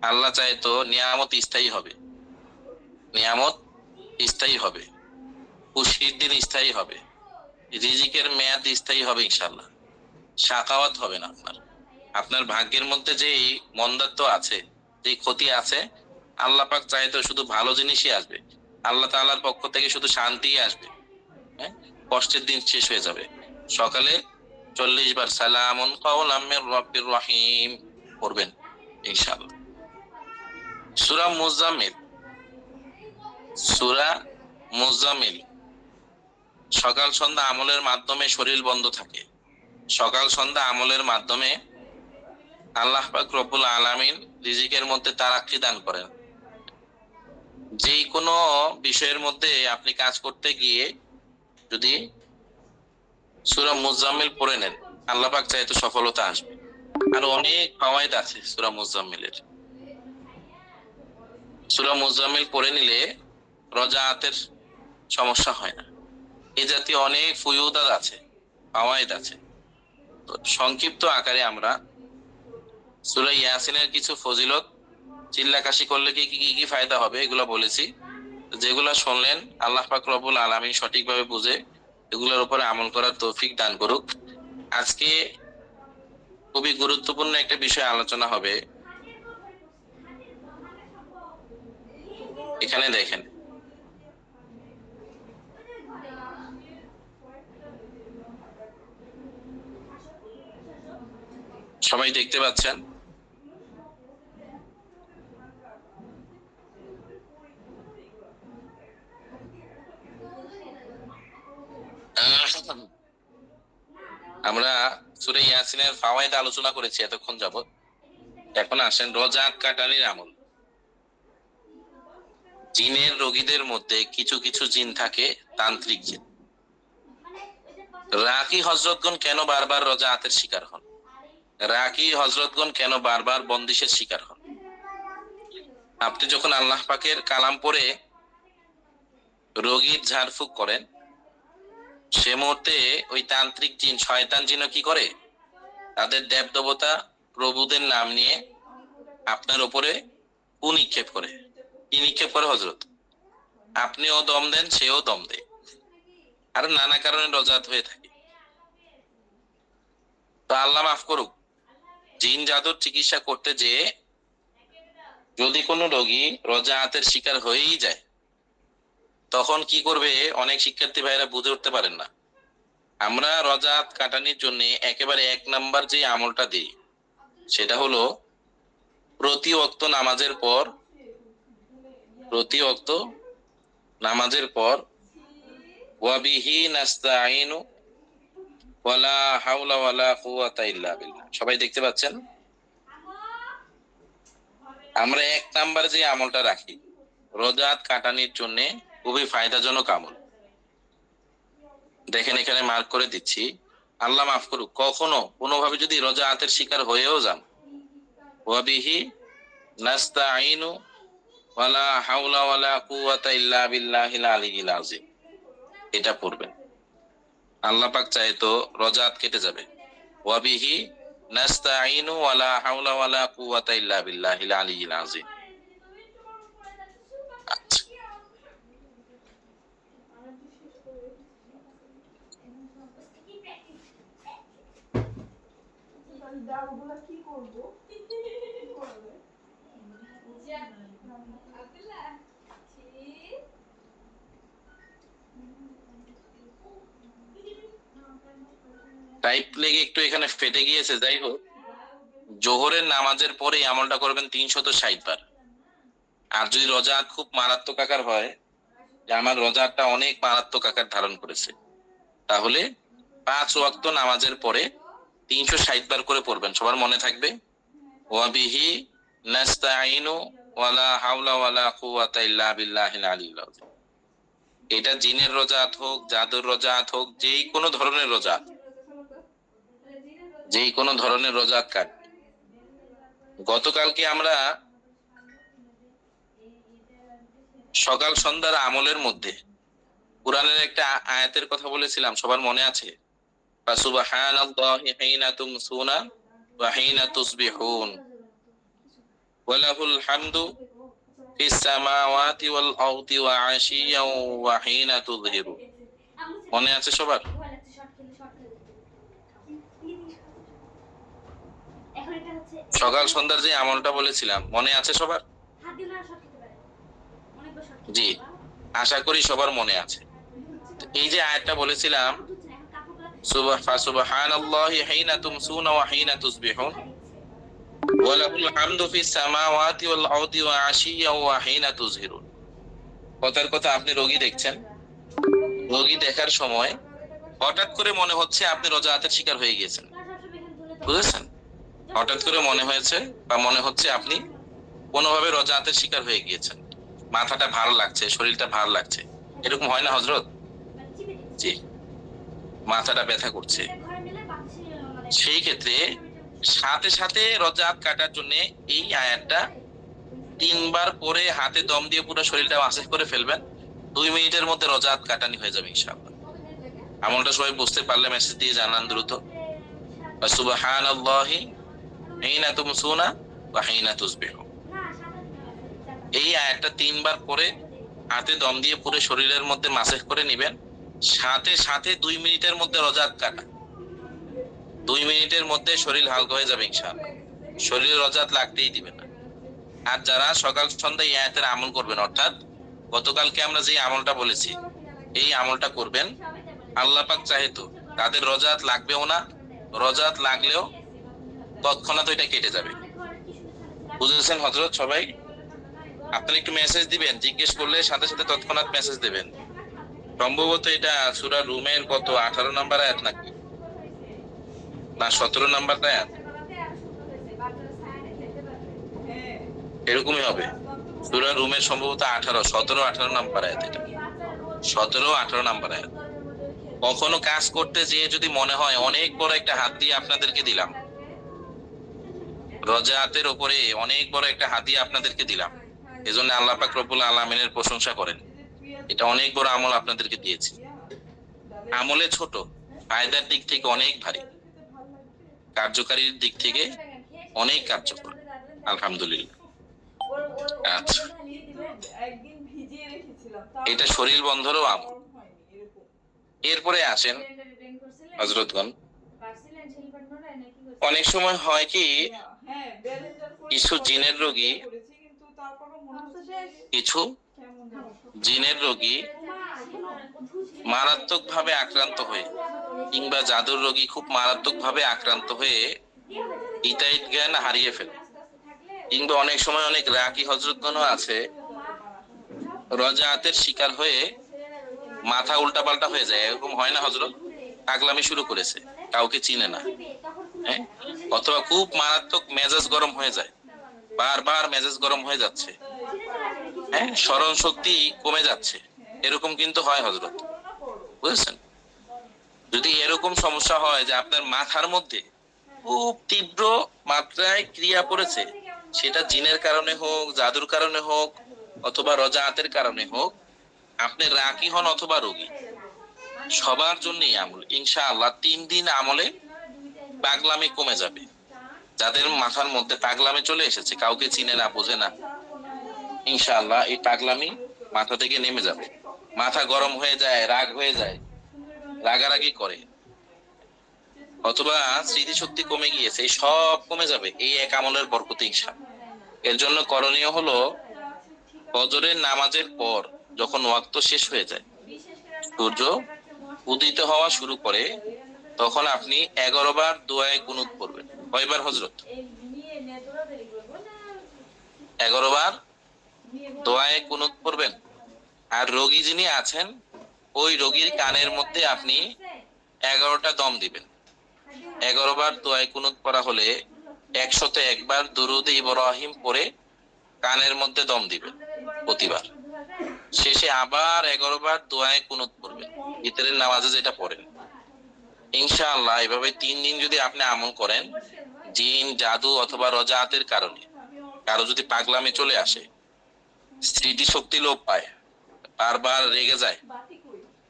আল্লাহ চায় তো নিয়ামত স্থায়ী হবে, নিয়ামত স্থায়ী হবে, খুশির দিন স্থায়ী হবে, রিজিকের মেয়াদ স্থায়ী হবে ইনশাআল্লাহ। শাকাওয়াত হবে না আপনার। আপনার ভাগ্যের মধ্যে যেই মন্দাত্ব আছে, যেই ক্ষতি আছে, আল্লাহ পাক চায় তো শুধু ভালো জিনিসই আসবে। আল্লাহ তাআলার পক্ষ থেকে শুধু শান্তিই আসবে, হ্যাঁ, কষ্টের দিন শেষ হয়ে যাবে। সকালে 40 বার সালামুন কাওলাম মির রাব্বির রহিম পড়বেন ইনশাআল্লাহ। সূরা মুজাম্মিল, সূরা মুজাম্মিল সকাল সন্ধ্যা আমলের মাধ্যমে শরীর বন্ধ থাকে। সকাল সন্ধ্যা আমলের মাধ্যমে আল্লাহ পাক রব্বুল আলামিন রিজিকের মধ্যে তারাক্কি দান করেন। যেই কোনো বিষয়ের মধ্যে আপনি কাজ করতে গিয়ে যদি সূরা মুজাম্মিল পড়ে নেন, আল্লাহ পাক চাইতো সফলতা আসবে। আর অনেক ফাওয়াইদ আছে সূরা মুজাম্মিলের। সূরা মুজাম্মিল পড়ে নিলে রজাআতের সমস্যা হয় না। এই জাতীয় অনেক ফুয়ুদাত আছে, ফাওয়াইদ আছে। তো সংক্ষিপ্ত আকারে আমরা সূরা ইয়াসিনের কিছু ফজিলত, চিল্লাকাশি করলে কি কি কি ফায়দা হবে এগুলো বলেছি। যেগুলো শুনলেন আল্লাহ পাক রব্বুল আলামিন সঠিকভাবে বুঝে এগুলোর উপরে আমল করার তৌফিক দান করুক। আজকে খুবই গুরুত্বপূর্ণ একটা বিষয় আলোচনা হবে। এখানে দেখেন, সবাই দেখতে পাচ্ছেন? আমরা সূরা ইয়াসিনের ফাওয়াইদ আলোচনা করেছি এতক্ষণ যাবত। এখন আসেন রোজা কাটানির আমল। জিনের রোগীদের মধ্যে কিছু কিছু জিন থাকে তান্ত্রিক জিন। রাকি হযরতগণ কেন বারবার রোজাআতের শিকার হন? রাকি হযরতগণ কেন বারবার বন্দিশের শিকার হন? আপনি যখন আল্লাহ পাকের কালাম পড়ে রোগীর ঝাড়ফুঁক করেন, সে মুহূর্তে ওই তান্ত্রিক জিন, শয়তান জিনও কি করে? তাদের দেবদেবতা প্রভুদের নাম নিয়ে আপনার উপরে কুনিক্ষেপ করে। কি নিক্ষেপ করে হযরত? আপনিও দম দেন, সেও দম দেয়, আর নানা কারণে রোজাত হয়ে থাকে। তো আল্লাহ মাফ করুক, জিন জাদুর চিকিৎসা করতে যে যদি কোনো রোগী রোজাআতের শিকার হয়েই যায়, তখন কি করবে? অনেক শিক্ষার্থী ভাইরা বুঝে উঠতে পারেন না। আমরা রোজাআত কাটানোর জন্য একেবারে 1 নাম্বার যে আমলটা দিই, সেটা হলো প্রতি ওয়াক্ত নামাজের পর ওয়াবিহি নাস্তাঈনু ওয়ালা হাওলা ওয়ালা কুওয়াতা ইল্লা বিল্লাহ। সবাই দেখতে পাচ্ছেন? আমরা 1 নাম্বার যে আমলটা রাখি রোজাআত কাটানোর জন্য, খুবই ফায়দাজনক আমল। দেখেন এখানে মার্ক করে দিচ্ছি। আল্লাহ মাফ করুক, কখনো কোনোভাবে যদি রোজাআতের শিকার হয়েও যান, ওয়াবিহি নাস্তাঈনু ওয়ালা হাওলা ওয়ালা কুওয়াতা ইল্লা বিল্লাহিল আলিয়্যিল আযীম, এটা পড়বেন। আল্লাহ পাক চাইতো রোজাআত কেটে যাবে। ওয়াবিহি নাস্তাঈনু ওয়ালা হাওলা ওয়ালা কুওয়াতা ইল্লা বিল্লাহিল আলিয়্যিল আযীম। আচ্ছা, টাইপ লেগে একটু এখানে ফেটে গিয়েছে। যাই হোক, জোহরের নামাজের পরে আমলটা করবেন 360 বার। আর যদি রোজাআত খুব মারাত্মক আকার হয়, যে আমার রোজাআতটা অনেক মারাত্মক আকার ধারণ করেছে, তাহলে 5 ওয়াক্ত নামাজের পরে 360 বার করে পড়বেন। সবার মনে থাকবে, ওয়াবিহি নাস্তাঈনু ওয়ালা হাওলা ওয়ালা কুওয়াতা ইল্লা বিল্লাহিল আলিয়্যিল আযীম। এটা জিনের রোজাআত হোক, জাদুর রোজাআত হোক, যেই কোনো ধরনের রোজাআত কাট। গতকালকে আমরা সকাল সন্ধ্যার আমলের মধ্যে কুরআনের একটা আয়াতের কথা বলেছিলাম, সবার মনে আছে? ফাসুবহানাল্লাহি হিনা তুমসুনা ওয়া হিনা তুসবিহুন ওয়া লাহুল হামদু ফিস সামাওয়াতি ওয়াল আরদি ওয়া আশিয়াও ওয়া হিনা তুযহিরুন। মনে আছে সবার? সকাল সন্ধ্যার যে আমলটা বলেছিলাম, মনে আছে সবার? জি, আশা করি সবার মনে আছে। এই যে আয়াতটা বলেছিলাম, সুবহানাল্লাহি হিনা তুমসুনা ওয়া হিনা তুসবিহুন ওয়া লাহুল হামদু ফিস সামাওয়াতি ওয়াল আরদি ওয়া আশিয়াও ওয়া হিনা তুযহিরুন। কথার কথা, আপনি রোগী দেখছেন, রোগী দেখার সময় হঠাৎ করে মনে হচ্ছে আপনি রোজাআতের শিকার হয়ে গিয়েছেন, বুঝেছেন? হঠাৎ করে মনে হয়েছে বা মনে হচ্ছে আপনি কোনোভাবে রোজাতের শিকার হয়ে গিয়েছেন, মাথাটা ভার লাগছে, শরীরটা ভার লাগছে, এরকম হয় না হযরত? জি, মাথাটা ব্যথা করছে। সেই ক্ষেত্রে সাথে সাথে রোজাত কাটার জন্য এই আয়াতটা 3 বার পরে হাতে দম দিয়ে পুরো শরীরটা মাসাজ করে ফেলবেন। 2 মিনিটের মধ্যে রোজাত কাটানি হয়ে যাবে ইনশাআল্লাহ। আমলটা সবাই বুঝতে পারলে মেসেজ দিয়ে জানান দ্রুত। সুবহানাল্লাহি হিনা তুমসুনা ওয়া হিনা তুসবিহু। এই আয়াতটা 3 বার পরে হাতে দম দিয়ে পুরো শরীরের মধ্যে মাসাজ করে নেবেন। সাথে সাথে 2 মিনিটের মধ্যে রোজাত কাটা। 2 মিনিটের মধ্যে শরীর হালকা হয়ে যাবে ইনশাআল্লাহ। শরীরে রোজাত লাগতেই দিবেন না। আর যারা সকাল সন্ধ্যা এই আয়াতের আমল করবেন, অর্থাৎ গতকালকে আমরা যে আমলটা বলেছি এই আমলটা করবেন, আল্লাহ পাক চাহে তো তাদের রোজাত লাগবেও না, রোজাত লাগলেও তৎক্ষণাৎ এটা কেটে যাবে। বুঝেছেন হযরত সবাই? আপনারা একটু মেসেজ দিবেন, জিজ্ঞেস করলে সাথে সাথে তৎক্ষণাৎ মেসেজ দেবেন। সম্ভবত এটা সূরা রুমের কত 18 নম্বর আয়াত নাকি না 17 নম্বর আয়াত, এরকমই হবে। সূরা রুমের সম্ভবত 17-18 নম্বর আয়াত, এটা 17-18 নম্বর আয়াত। কখনো কাজ করতে যেয়ে যদি মনে হয় অনেক বড় একটা হাত দিয়ে আপনাদেরকে দিলাম, রোজাতের উপরে অনেক বড় একটা হাদিয়া আপনাদেরকে দিলাম, এজন্য আল্লাহ পাক রব্বুল আলামিনের প্রশংসা করেন, এটা অনেক বড় আমল আপনাদেরকে দিয়েছি। আমলে ছোট, ফায়দার দিক থেকে অনেক ভারী, কার্যকারীর দিক থেকে অনেক কার্যকর। আলহামদুলিল্লাহ। আচ্ছা, এটা শরীর বন্ধরও আমল। এরপরে আসেন হযরতগণ, অনেক সময় হয় কি কিছু জিনের রোগী মারাত্মক ভাবে আক্রান্ত হয়ে, কিংবা জাদুর রোগী খুব মারাত্মক ভাবে আক্রান্ত হয়ে হিতাহিত জ্ঞান হারিয়ে ফেলে, কিংবা অনেক সময় অনেক রাকি হযরতগণও আছে রোজাতের শিকার হয়ে মাথা উল্টাপাল্টা হয়ে যায়। এরকম হয় না হযরত? পাগলামি শুরু করেছে, কাউকে চিনে না, হ্যাঁ, অথবা খুব মারাত্মক মেজাজ গরম হয়ে যায়, বারবার মেজাজ গরম হয়ে যাচ্ছে, হ্যাঁ, স্মরণ শক্তি কমে যাচ্ছে, এরকম কিন্তু হয় হযরত। বুঝেছেন? যদি এরকম সমস্যা হয় যে আপনার মাথার মধ্যে খুব তীব্র মাত্রায় ক্রিয়া পড়েছে, সেটা জিনের কারণে হোক, জাদুর কারণে হোক, অথবা রোজাতের কারণে হোক, আপনি রাকি হন অথবা রোগী, সবার জন্যই আমল ইনশাআল্লাহ। 3 দিন আমলে পাগলামি কমে যাবে। যাদের মাথার মধ্যে পাগলামি চলে এসেছে, কাউকে চিনে না, বোঝে না, ইনশাআল্লাহ এই পাগলামি মাথা থেকে নেমে যাবে। মাথা গরম হয়ে যায়, রাগ হয়ে যায়, রাগারাগি করে, অথবা স্মৃতিশক্তি কমে গিয়েছে, এই সব কমে যাবে এই এক আমলের বরকতে ইনশাআল্লাহ। এর জন্য করণীয় হলো ফজরের নামাজের পর যখন ওয়াক্ত শেষ হয়ে যায়, সূর্য উদিত হওয়া শুরু করে, তখন আপনি 11 বার দোয়ায়ে কুনুত পড়বেন। কয়বার হযরত? 11 বার দোয়ায়ে কুনুত পড়বেন। আর রোগী যিনি আছেন, ওই রোগীর কানের মধ্যে আপনি 11টা দম দিবেন। 11 বার দোয়ায়ে কুনুত পড়া হলে 101 বার দুরুদ ইব্রাহিম পড়ে কানের মধ্যে দম দিবেন প্রতিবার। শেষে আবার 11 বার দোয়ায়ে কুনুত পড়বেন, ভিতরের নামাজে যেটা পড়েন। ইনশাআল্লাহ এভাবে 3 দিন যদি আপনি আমল করেন, জিন, জাদু অথবা রোজাতের কারণে কারো যদি পাগলামি চলে আসে, স্মৃতিশক্তি লোপ পায়, বারবার রেগে যায়,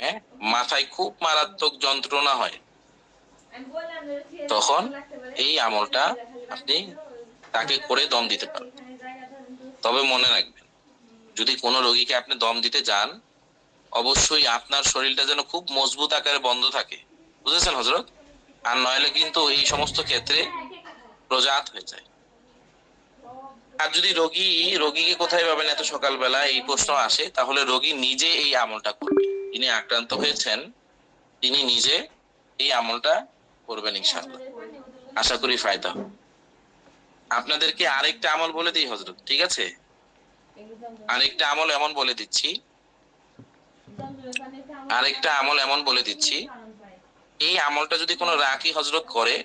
হ্যাঁ, মাথায় খুব মারাত্মক যন্ত্রণা হয়, তখন এই আমলটা আপনি তাকে করে দম দিতে পারেন। তবে মনে রাখবেন, যদি কোনো রোগীকে আপনি দম দিতে যান, অবশ্যই আপনার শরীরটা যেন খুব মজবুত আকারে বন্ধ থাকে। বুঝেছেন হযরত? আর নইলে কিন্তু এই সমস্ত ক্ষেত্রে রোজাত হয়ে যায়। আর যদি রোগীকে কোথায় পাবেন এত সকালবেলা, এই প্রশ্ন আসে, তাহলে রোগী নিজে এই আমলটা করবে। যিনি আক্রান্ত হয়েছেন তিনি নিজে এই আমলটা করবেন ইনশাআল্লাহ। আশা করি ফায়দা হবে। আপনাদেরকে আরেকটা আমল বলে দিই হযরত, ঠিক আছে? আরেকটা আমল এমন বলে দিচ্ছি, এই আমলটা যদি কোনো রাকি হযরত করে,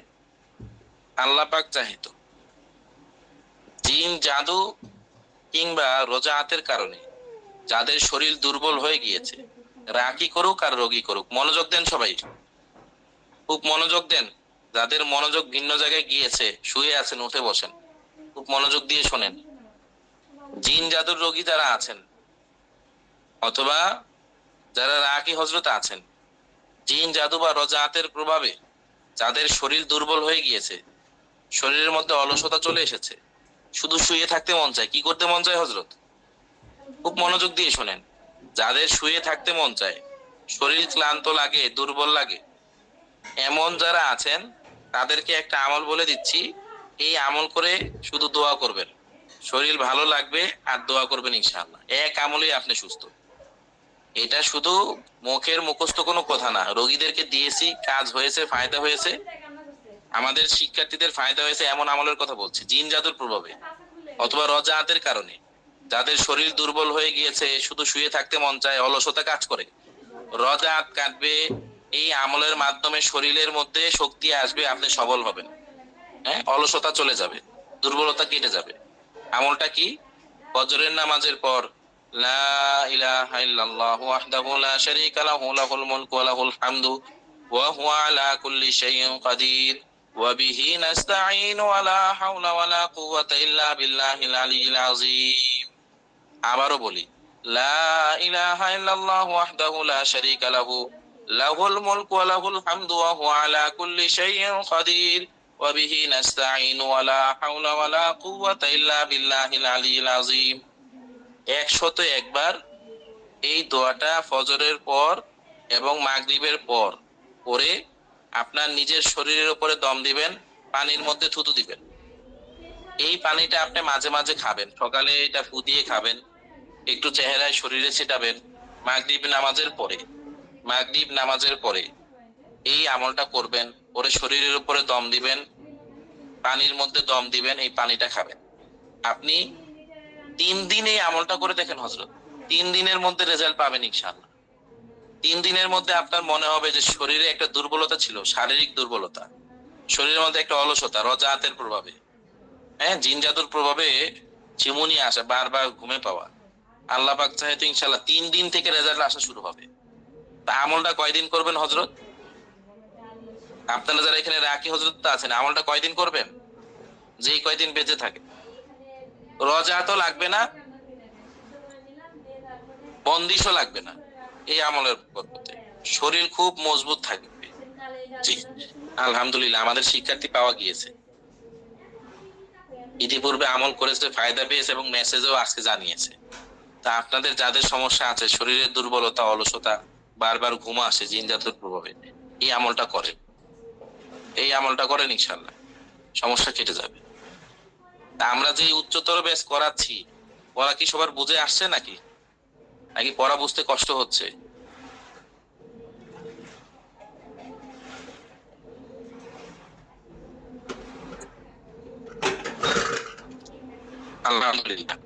আল্লাহ পাক চাহিত জিন জাদু কিংবা রোজাআতের কারণে যাদের শরীর দুর্বল হয়ে গিয়েছে, রাকি করুক আর রোগী করুক, মনোযোগ দেন সবাই, খুব মনোযোগ দেন। যাদের মনোযোগ ভিন্ন জায়গায় গিয়েছে, শুয়ে আছেন, উঠে বসেন, খুব মনোযোগ দিয়ে শোনেন। জিন জাদুর রোগী যারা আছেন অথবা যারা রাকি হজরত আছেন, জিন জাদু বা রোজাআতের প্রভাবে যাদের শরীর দুর্বল হয়ে গিয়েছে, শরীরের মধ্যে অলসতা চলে এসেছে, শুধু শুয়ে থাকতে মন চায়, কি করতে মন চায় হজরত? খুব মনোযোগ দিয়ে শোনেন। যাদের শুয়ে থাকতে মন চায়, শরীর ক্লান্ত লাগে, দুর্বল লাগে, এমন যারা আছেন তাদেরকে একটা আমল বলে দিচ্ছি। এই আমল করে শুধু দোয়া করবেন, শরীর ভালো লাগবে আর দোয়া করবেন, ইনশাআল্লাহ এক আমলেই আপনি সুস্থ। এটা শুধু মুখের মুখস্থ কোনো কথা না, রোগীদেরকে দিয়েছি, কাজ হয়েছে, ফায়দা হয়েছে, আমাদের শিক্ষার্থীদের ফায়দা হয়েছে, এমন আমলের কথা বলছি। জিন জাদুর প্রভাবে অথবা রোজাআতের কারণে যাদের শরীর দুর্বল হয়ে গিয়েছে, শুধু শুয়ে থাকতে মন চায়, অলসতা কাজ করে, রোজাআত কাটবে। এই আমলের মাধ্যমে শরীরের মধ্যে শক্তি আসবে, আপনি সবল হবেন, হ্যাঁ, অলসতা চলে যাবে, দুর্বলতা কেটে যাবে। আমলটা কি? ফজরের নামাজের পর লা ইলাহা ইল্লাল্লাহু ওয়াহদাহু লা শারীকা লাহু লাহুল মুলকু ওয়া লাহুল হামদু ওয়া হুয়া আলা কুল্লি শাইইন কাদির ওয়া বিহি নাস্তাঈনু ওয়া লা হাওলা ওয়া লা কুওয়াতা ইল্লা বিল্লাহিল আলিয়্যিল আযীম। আবারও বলি, লা ইলাহা ইল্লাল্লাহু ওয়াহদাহু লা শারীকা লাহু লাহুল মুলকু ওয়া লাহুল হামদু ওয়া হুয়া আলা কুল্লি শাইইন কাদির ওয়া বিহি নাস্তাঈনু ওয়া লা হাওলা ওয়া লা কুওয়াতা ইল্লা বিল্লাহিল আলিয়্যিল আযীম। 101 বার এই দোয়াটা ফজরের পর এবং মাগরিবের পর পরে আপনার নিজের শরীরের উপরে দম দিবেন, পানির মধ্যে থুতু দিবেন। এই পানিটা আপনি মাঝে মাঝে খাবেন, সকালে এটা ফু দিয়ে খাবেন, একটু চেহারায় শরীরে ছিটাবেন। মাগরিব নামাজের পরে এই আমলটা করবেন, পরে শরীরের উপরে দম দিবেন, পানির মধ্যে দম দিবেন, এই পানিটা খাবেন। আপনি 3 দিন এই আমলটা করে দেখেন হযরত, 3 দিনের মধ্যে রেজাল্ট পাবেন ইনশাআল্লাহ। 3 দিনের মধ্যে আপনার মনে হবে যে শরীরে একটা দুর্বলতা ছিল, শারীরিক দুর্বলতা, শরীরের মধ্যে একটা অলসতা, রোজাআতের প্রভাবে, হ্যাঁ, জিন জাদুর প্রভাবে চিমুনি আসা, বারবার ঘুমে পাওয়া, আল্লাহ পাক চাহে তো ইনশাআল্লাহ 3 দিন থেকে রেজাল্ট আসা শুরু হবে। তা আমলটা কয়দিন করবেন হযরত? আপনারা যারা এখানে রাকি হযরত আছেন, আমলটা কয়দিন করবেন? যেই কয়দিন বেঁচে থাকে। রোজাআতও লাগবে না, বন্দিশও লাগবে না, এই আমলের বরকতে শরীর খুব মজবুত থাকবে। জি, আলহামদুলিল্লাহ, আমাদের শিক্ষার্থী পাওয়া গিয়েছে, ইতিপূর্বে আমল করেছে, ফায়দা পেয়েছে এবং মেসেজও আজকে জানিয়েছে। তা আপনাদের যাদের সমস্যা আছে, শরীরের দুর্বলতা, অলসতা, বারবার ঘুম আসে জিন জাদুর প্রভাবে, এই আমলটা করেন, এই আমলটা করেন, ইনশাআল্লাহ সমস্যা কেটে যাবে। তা আমরা যে উচ্চতর ব্যাচ করাচ্ছি, পড়া কি সবার বুঝে আসছে নাকি নাকি পড়া বুঝতে কষ্ট হচ্ছে? আলহামদুলিল্লাহ,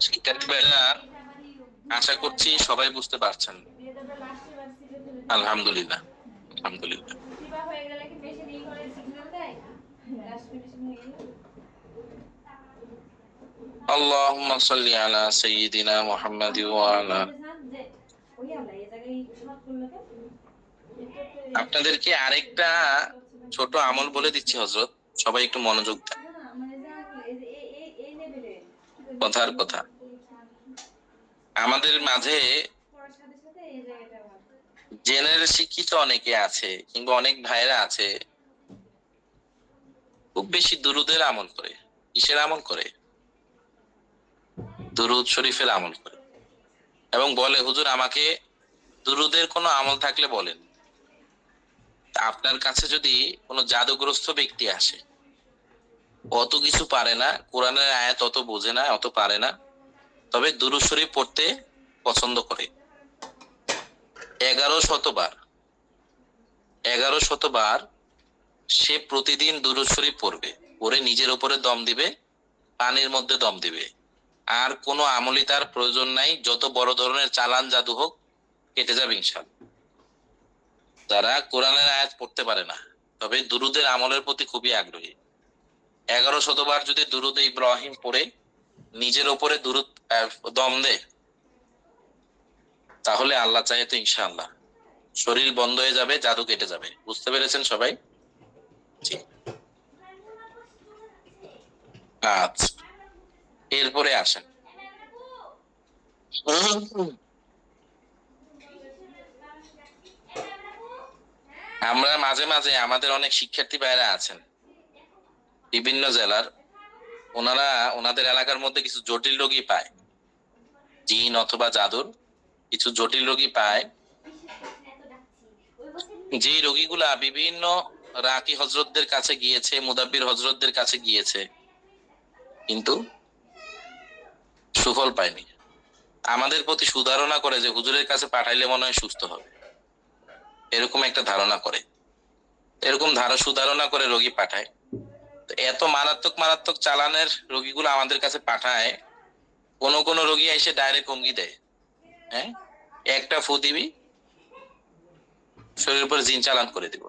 শিক্ষার্থী ভাইরা আশা করছি সবাই বুঝতে পারছেন। আলহামদুলিল্লাহ, আলহামদুলিল্লাহ। اللهم صل على سيدنا محمد وعلى আপনাদেরকে আরেকটা ছোট আমল বলে দিচ্ছি হযরত, সবাই একটু মনোযোগ দেন, কথার কথা। আমাদের মাঝে জেনারেল শিক্ষিত অনেকে আছে কিংবা অনেক ভাইরা আছে, খুব বেশি দুরুদের আমল করে। কিসের আমল করে? দুরুদ শরীফের আমল করে, এবং বলে হুজুর আমাকে দুরুদের কোনো আমল থাকলে বলেন। আপনার কাছে যদি কোনো জাদুগ্রস্ত ব্যক্তি আসে, অত কিছু পারে না, কোরআনের আয়াত অত বোঝে না, অত পারে না, তবে দুরুদ শরীফ পড়তে পছন্দ করে, 1100 বার সে প্রতিদিন দুরুদ শরীফ পড়বে, পড়ে নিজের উপরে দম দিবে, পানির মধ্যে দম দিবে, আর কোনো আমলই তার প্রয়োজন নাই, যত বড় ধরনের চালান জাদু হোক কেটে যাবে ইনশাআল্লাহ। যারা কোরআনের আয়াত পড়তে পারে না, তবে দুরুদের আমলের প্রতি খুবই আগ্রহী, 1100 বার যদি দুরুদ ইব্রাহিম পড়ে নিজের উপরে দুরুদ দম দেয়, তাহলে আল্লাহ চাহে তো ইনশাআল্লাহ শরীর বন্ধ হয়ে যাবে, জাদু কেটে যাবে। বুঝতে পেরেছেন সবাই? জি। আচ্ছা, এরপরে আসেন। আমরা মাঝে মাঝে আমাদের অনেক শিক্ষার্থী ভাইরা আছেন বিভিন্ন জেলার, ওনারা ওনাদের এলাকার মধ্যে কিছু জটিল রোগী পায়, জিন অথবা জাদুর কিছু জটিল রোগী পায়, যে রোগীগুলা বিভিন্ন রাকি হজরতদের কাছে গিয়েছে, মুদাব্বির হজরতদের কাছে গিয়েছে, কিন্তু সুফল পায়নি। আমাদের প্রতি সুধারণা করে যে হুজুরের কাছে পাঠাইলে মনে হয় সুস্থ হবে, এরকম একটা ধারণা করে, এরকম সুধারণা করে রোগী পাঠায়। তো এত মারাত্মক মারাত্মক চালানের রোগীগুলো আমাদের কাছে পাঠায়, কোন রোগী এসে ডাইরেক্ট হুমকি দেয়, হ্যাঁ একটা ফু দিবি শরীরের উপর জিন চালান করে দিব,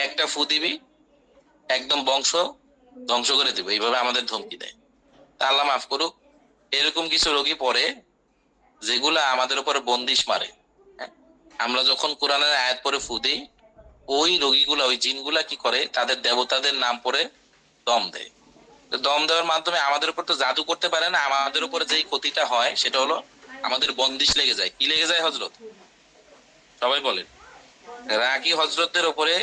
একটা ফু দিবি একদম বংশ ধ্বংস করে দিব, এইভাবে আমাদের ধমকি দেয়। তা আল্লাহ মাফ করুক, এরকম কিছু রোগী পড়ে যেগুলা আমাদের উপরে বন্দিশ মারে। আমরা যখন কোরআনের আয়াত পরে ফু দিই, ওই রোগীগুলা ওই জিনগুলা কি করে, তাদের দেবতাদের নাম পরে দম দেয়। দম দেওয়ার মাধ্যমে আমাদের উপর তো জাদু করতে পারে না, আমাদের উপরে যেই ক্ষতিটা হয় সেটা হলো আমাদের বন্দিশ লেগে যায়। কি লেগে যায় হজরত? সবাই বলেন। রাকি হজরতদের উপরে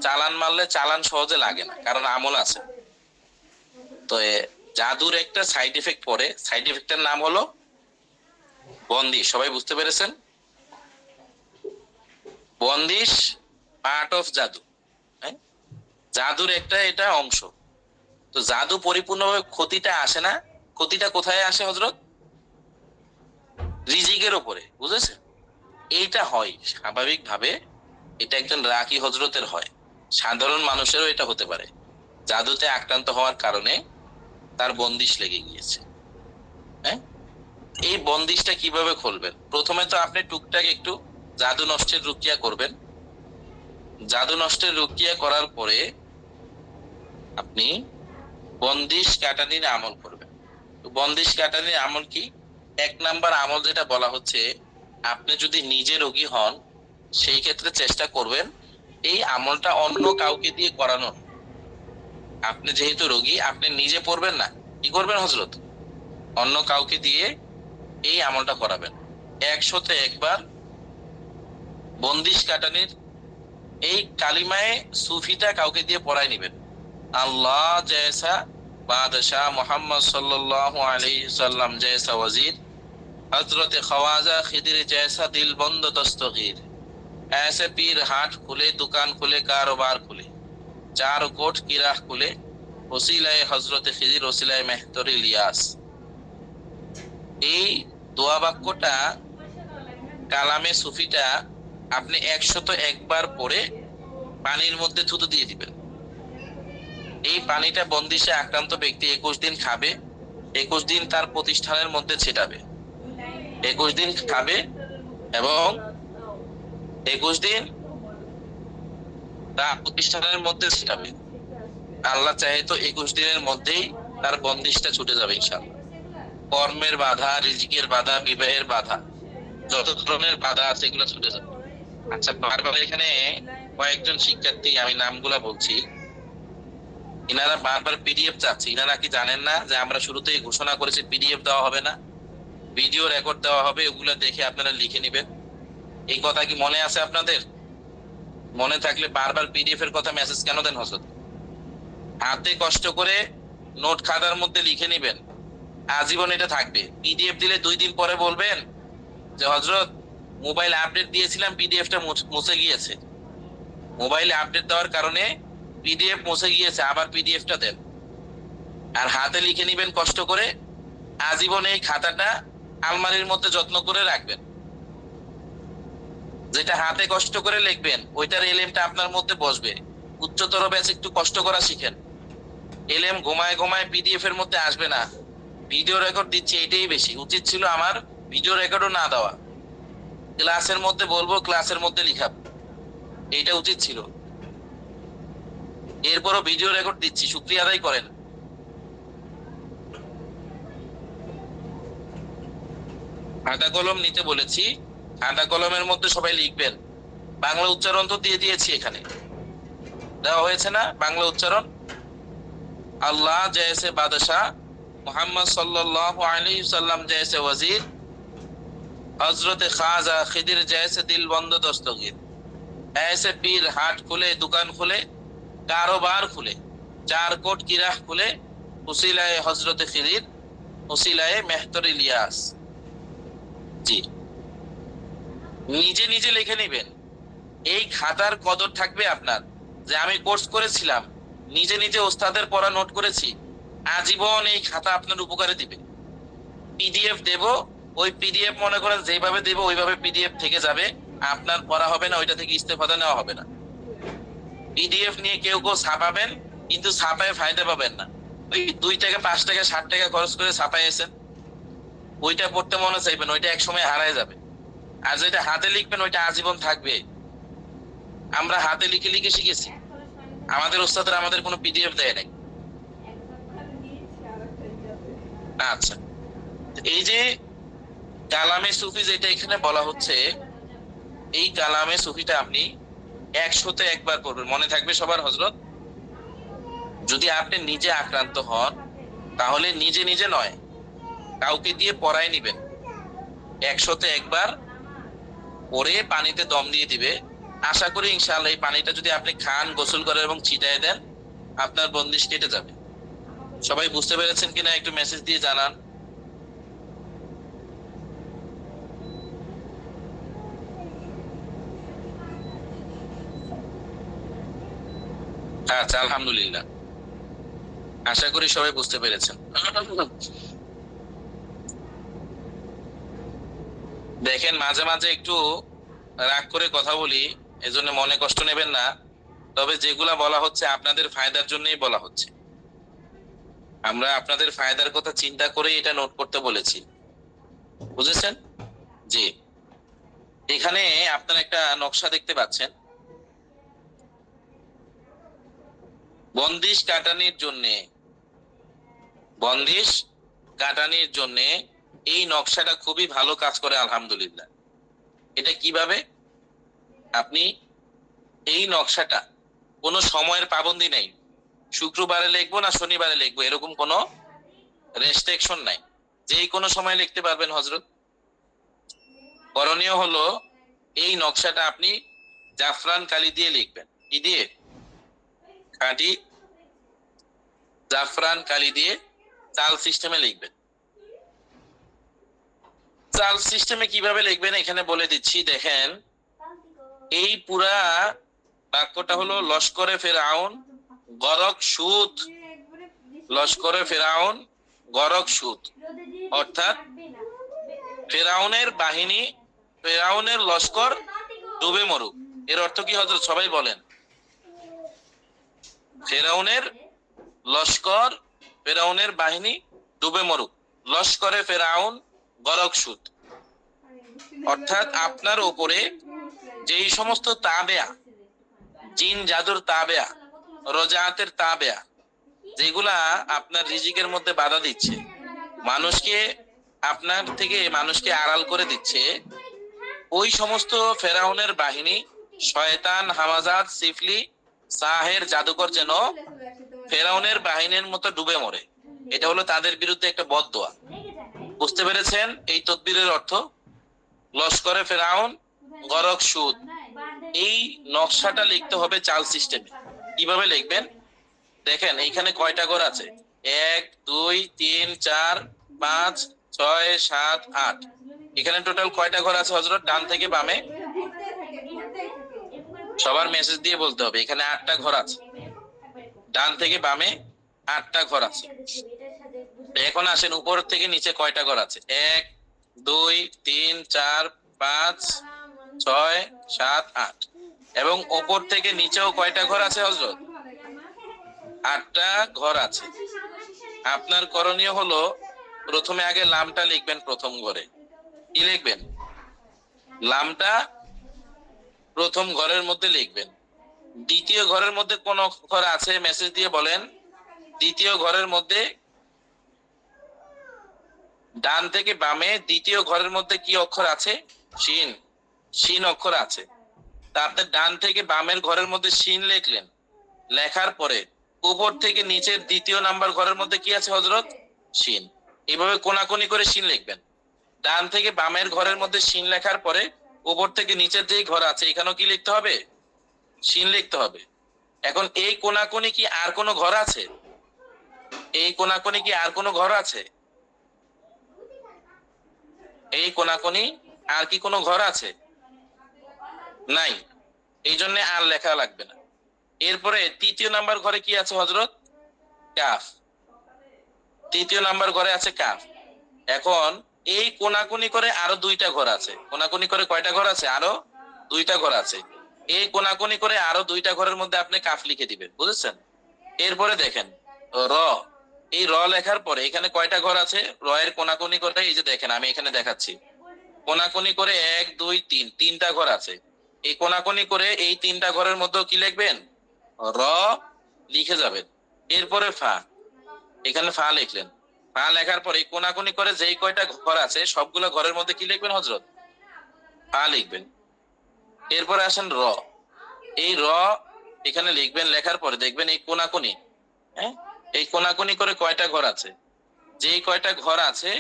চালান মারলে চালান সহজে লাগে না, কারণ আমল আছে। তো জাদুর একটা সাইড এফেক্ট পড়ে, সাইড এফেক্টের নাম হলো বন্দিশ। সবাই বুঝতে পেরেছেন? বন্দিশ পার্ট অফ জাদু, হ্যাঁ জাদুর একটা এটা অংশ। তো জাদু পরিপূর্ণভাবে ক্ষতিটা আসে না, ক্ষতিটা কোথায় আসে হজরত? রিজিকের উপরে, বুঝেছেন? এইটা হয় স্বাভাবিক ভাবে, এটা একজন রাকি হজরতের হয়, সাধারণ মানুষেরও এটা হতে পারে। জাদুতে আক্রান্ত হওয়ার কারণে তার বন্দিশ লেগে গিয়েছে। হ্যাঁ, এই বন্দিশটা কিভাবে খুলবেন? প্রথমে তো আপনি টুকটাক একটু জাদু নষ্টের রুকিয়া করবেন। জাদু নষ্টের রুকিয়া করার পরে আপনি বন্দিশ কাটানির আমল করবেন। বন্দিশ কাটানির আমল কি? 1 নাম্বার আমল যেটা বলা হচ্ছে, আপনি যদি নিজে রোগী হন সেই ক্ষেত্রে চেষ্টা করবেন এই আমলটা অন্য কাউকে দিয়ে করানোর। আপনি যেহেতু রোগী, আপনি নিজে পড়বেন না, কি করবেন হজরত? অন্য কাউকে দিয়ে এই আমলটা করাবেন। 101 বার বন্দিশ কাটানির এই কালিমায়ে সুফিটা কাউকে দিয়ে পড়াই নিবেন। আল্লাহ জैसा बादशाह मोहम्मद सल्लल्लाहु अलैहि वसल्लम जैसा वजीर, हजरत ख्वाजा खिदिर जैसा दिल बंद दस्तगीर, ऐसे पीर हाट खुले, दुकान खुले, कारोबार खुले, 4 कोट की राह खुले, वसीलाए हजरत खिदिर, वसीलाए मेहतर इलियास। এই দোয়া বাক্যটা কালামে সুফিটা আপনি 101 বার পড়ে পানির মধ্যে থুতু দিয়ে দিবেন। এই পানিটা বন্দিশে আক্রান্ত ব্যক্তি 21 দিন খাবে, 21 দিন তার প্রতিষ্ঠানের মধ্যে ছিটাবে, 21 দিন খাবে এবং 21 দিন তার প্রতিষ্ঠানের মধ্যে ছিটাবে। আল্লাহ চাহে তো 21 দিনের মধ্যেই তার বন্দিশটা ছুটে যাবে ইনশাআল্লাহ। কর্মের বাধা, রিজিকের বাধা, বিবাহের বাধা, যত ধরনের বাধা আছে এগুলো ছুটে যাবে। আচ্ছা, বারবার এখানে কয়েকজন শিক্ষার্থী, আমি নামগুলা বলছি, ইনারা বারবার পিডিএফ চাচ্ছে। ইনারা কি জানেন না যে আমরা শুরুতেই ঘোষণা করেছি পিডিএফ দেওয়া হবে না, ভিডিও রেকর্ড দেওয়া হবে, ওগুলো দেখে আপনারা লিখে নেবেন। এই কথা কি মনে আছে আপনাদের? মনে থাকলে বারবার পিডিএফ এর কথা মেসেজ কেন দেন হজরত? হাতে কষ্ট করে নোট খাতার মধ্যে লিখে নেবেন, আজীবন এটা থাকবে। পিডিএফ দিলে 2 দিন পরে বলবেন যে হজরত মোবাইল আপডেট দিয়েছিলাম, পিডিএফটা মুছে গিয়েছে, মোবাইলে আপডেট দেওয়ার কারণে পিডিএফ মুছে গিয়েছে, আবার পিডিএফটা দেন। আর হাতে লিখে নিবেন কষ্ট করে, আজীবন এই খাতাটা আলমারির মধ্যে যত্ন করে রাখবেন। যেটা হাতে কষ্ট করে লিখবেন ওইটার এলএমটা আপনার মধ্যে বসবে। উচ্চতর ব্যাচ একটু কষ্ট করা শিখেন। এলএম ঘুমায় ঘুমায় পিডিএফ এর মধ্যে আসবে না। ভিডিও রেকর্ড দিচ্ছি, এটাই বেশি উচিত ছিল আমার ভিডিও রেকর্ডও না দেওয়া, ক্লাসের মধ্যে বলবো, ক্লাসের মধ্যে লিখাবো, এইটা উচিত ছিল। এরপরও ভিডিও রেকর্ড দিচ্ছি, শুকরিয়া আদায় করেন। খাতা কলম নিতে বলেছি, খাতা কলমের মধ্যে সবাই লিখবেন। বাংলা উচ্চারণ তো দিয়ে দিয়েছি, এখানে দেওয়া হয়েছে না বাংলা উচ্চারণ? আল্লাহ জैसे বাদশাহ, মোহাম্মদ সাল্লাল্লাহু আলাইহি সাল্লাম जैसे वजीर, हजरत ख्वाजा खिदिर जैसे दिलबंद दस्तगीर, ऐसे पीर हाट खुले, दुकान खुले, कारोबार खुले, चार कोट की राह खुले, उसीलाए हजरत खिदिर, उसीलाए मेहतर इलियास। জি, নিজে নিজে লিখে নেবেন। এই খাতার কদর থাকবে আপনার, যে আমি কোর্স করেছিলাম, নিজে নিজে ওস্তাদের পড়া নোট করেছি, আজীবন এই খাতা আপনার উপকারে দিবে। পিডিএফ দেব, ওই পিডিএফ মনে করেন যেভাবে দেব ওইভাবে পিডিএফ থেকে যাবে, আপনার পড়া হবে না, ওইটা থেকে ইস্তেফাদা নেওয়া হবে না। পিডিএফ নিয়ে কেউ কেউ ছাপাবেন, কিন্তু ছাপায় ফায়দা পাবেন না। ওই 2 টাকা 5 টাকা 60 টাকা খরচ করে ছাপাইয়েছেন, ওইটা পড়তে মনে চাইবেন, ওইটা এক সময় হারায় যাবে। আর যেটা হাতে লিখবেন ওইটা আজীবন থাকবে। আমরা হাতে লিখে লিখে শিখেছি, আমাদের ওস্তাদরা আমাদের কোনো পিডিএফ দেয় নাই। আচ্ছা, এই যে কালামে সুফি যেটা এখানে বলা হচ্ছে, এই কালামে সুফিটা আপনি 100-তে একবার পড়বেন, মনে থাকবে সবার হযরত। যদি আপনি নিজে আক্রান্ত হন তাহলে নিজে নিজে নয়, কাউকে দিয়ে পড়ায় নিবেন। 100-তে একবার পরে পানিতে দম দিয়ে দিবে। আশা করি ইনশাআল্লাহ এই পানিটা যদি আপনি খান, গোসল করেন এবং ছিটায় দেন, আপনার বন্দিশ কেটে যাবে। সবাই বুঝতে পেরেছেন কিনা একটু মেসেজ দিয়ে জানান। আচ্ছা, আলহামদুলিল্লাহ, আশা করি সবাই বুঝতে পেরেছেন। দেখেন, মাঝে মাঝে একটু রাগ করে কথা বলি, এজন্য মনে কষ্ট নেবেন না। তবে যেগুলা বলা হচ্ছে আপনাদের ফায়দার জন্যই বলা হচ্ছে। আমরা আপনাদের ফায়দার কথা চিন্তা করে এটা নোট করতে বলেছি, বুঝেছেন? জি, এখানে আপনারা একটা নকশা দেখতে পাচ্ছেন। বন্দিশ কাটানির জন্যে, বন্দিশ কাটানির জন্যে এই নকশাটা খুবই ভালো কাজ করে, আলহামদুলিল্লাহ। এটা কিভাবে? আপনি এই নকশাটা কোনো সময়ের পাবন্দি নেই, শুক্রবারে লিখবো না শনিবারে লিখবো এরকম কোনো রেস্ট্রিকশন নাই, যেই কোনো সময় লিখতে পারবেন হযরত। করণীয় হলো এই নকশাটা আপনি জাফরান কালি দিয়ে লিখবেন। কি দিয়ে? খাঁটি জাফরান কালি দিয়ে চাল সিস্টেমে লিখবেন। চাল সিস্টেমে কিভাবে লিখবেন এখানে বলে দিচ্ছি, দেখেন। এই পুরা বাক্যটা হলো লস্করে ফেরাউন গরক সুদ, লস্করে ফেরাউন গরক সুদ, অর্থাৎ ফেরাউনের বাহিনী, ফেরাউনের লস্কর ডুবে মরুক। এর অর্থ কি হযরত? সবাই বলেন। ফেরাউনের লস্কর, ফেরাউনের বাহিনী ডুবে মরুক, লস্করে ফেরাউন গরক সুদ, অর্থাৎ আপনার উপরে যেই সমস্ত তাবেয়া, জিন জাদুর তাবেয়া, রজাআতের তাবেয়া, যেগুলা আপনার রিজিকের মধ্যে বাধা দিচ্ছে, মানুষকে আপনার থেকে মানুষকে আড়াল করে দিচ্ছে, ওই সমস্ত ফেরাউনের বাহিনী, শয়তান, হামাজাত, সিফলি, সাহের, জাদুকর যেন ফেরাউনের বাহিনীর মতো ডুবে মরে। এটা হলো তাদের বিরুদ্ধে একটা বদদোয়া। বুঝতে পেরেছেন এই তদবিরের অর্থ? লস্করে ফেরাউন গরক সুদ, এই নকশাটা লিখতে হবে চাল সিস্টেমে। কিভাবে লিখবেন দেখেন, এইখানে কয়টা ঘর আছে? 1 2 3 4 5 6 7 8। এখানে টোটাল কয়টা ঘর আছে হযরত? ডান থেকে বামে সবার মেসেজ দিয়ে বলতে হবে। এখানে 8টা ঘর আছে, ডান থেকে বামে 8টা ঘর আছে। এখন আসেন উপর থেকে নিচে কয়টা ঘর আছে? 1 2 3 4 5 6 7 8। এবং উপর থেকে নিচেও কয়টা ঘর আছে হযরত? 8টা ঘর আছে। আপনার করণীয় হলো প্রথমে আগে লামটা লিখবেন। প্রথম ঘরে কি লিখবেন? লামটা প্রথম ঘরের মধ্যে লিখবেন। দ্বিতীয় ঘরের মধ্যে কোন ঘর আছে মেসেজ দিয়ে বলেন। দ্বিতীয় ঘরের মধ্যে ডান থেকে বামে দ্বিতীয় ঘরের মধ্যে কি অক্ষর আছে? শিন। শিন অক্ষর আছে। তা আপনি ডান থেকে বামের ঘরের মধ্যে শিন লিখলেন, লেখার পরে উপর থেকে নিচের দ্বিতীয় নাম্বার ঘরের মধ্যে কি আছে হযরত? শিন। এইভাবে কোনাকুনি করে শিন লিখবেন। ডান থেকে বামের ঘরের মধ্যে শিন লেখার পরে উপর থেকে নিচের যেই ঘর আছে এখানেও কি লিখতে হবে? শিন লিখতে হবে। এখন এই কোনাকুনি কি আর কোনো ঘর আছে? এই কোনাকুনি কি আর কোনো ঘর আছে? এই কোনাকুনি আর কি কোনো ঘর আছে? নাই। এই জন্য আর লেখা লাগবে না। এরপরে তৃতীয় নাম্বার ঘরে কি আছে হযরত? কাফ। তৃতীয় নাম্বার ঘরে আছে কাফ। এখন এই কোনাকুনি করে আরো দুইটা ঘর আছে। কোনাকুনি করে কয়টা ঘর আছে? আরো দুইটা ঘর আছে। এই কোনাকুনি করে আরো দুইটা ঘরের মধ্যে আপনি কাফ লিখে দিবেন, বুঝেছেন? এরপরে দেখেন র। এই র লেখার পরে এখানে কয়টা ঘর আছে? র এর কোনাকুনি করে এই যে দেখেন আমি এখানে দেখাচ্ছি, কোনাকুনি করে 1 2 3 তিনটা ঘর আছে। এই কোনাকুনি করে এই তিনটা ঘরের মধ্যে কি লিখবেন? র লিখে যাবেন। এরপরে ফা, এখানে ফা লিখলেন। ফা লেখার পরে কোনাকুনি করে যেই কয়টা ঘর আছে সবগুলো ঘরের মধ্যে কি লিখবেন হযরত? ফা লিখবেন। এরপরে আসেন র। এই র এখানে লিখবেন, লেখার পরে দেখবেন এই কোনাকুনি, হ্যাঁ, এই কোনাকুনি করে কয়টা ঘর আছে, যেই কয়টা ঘর আছে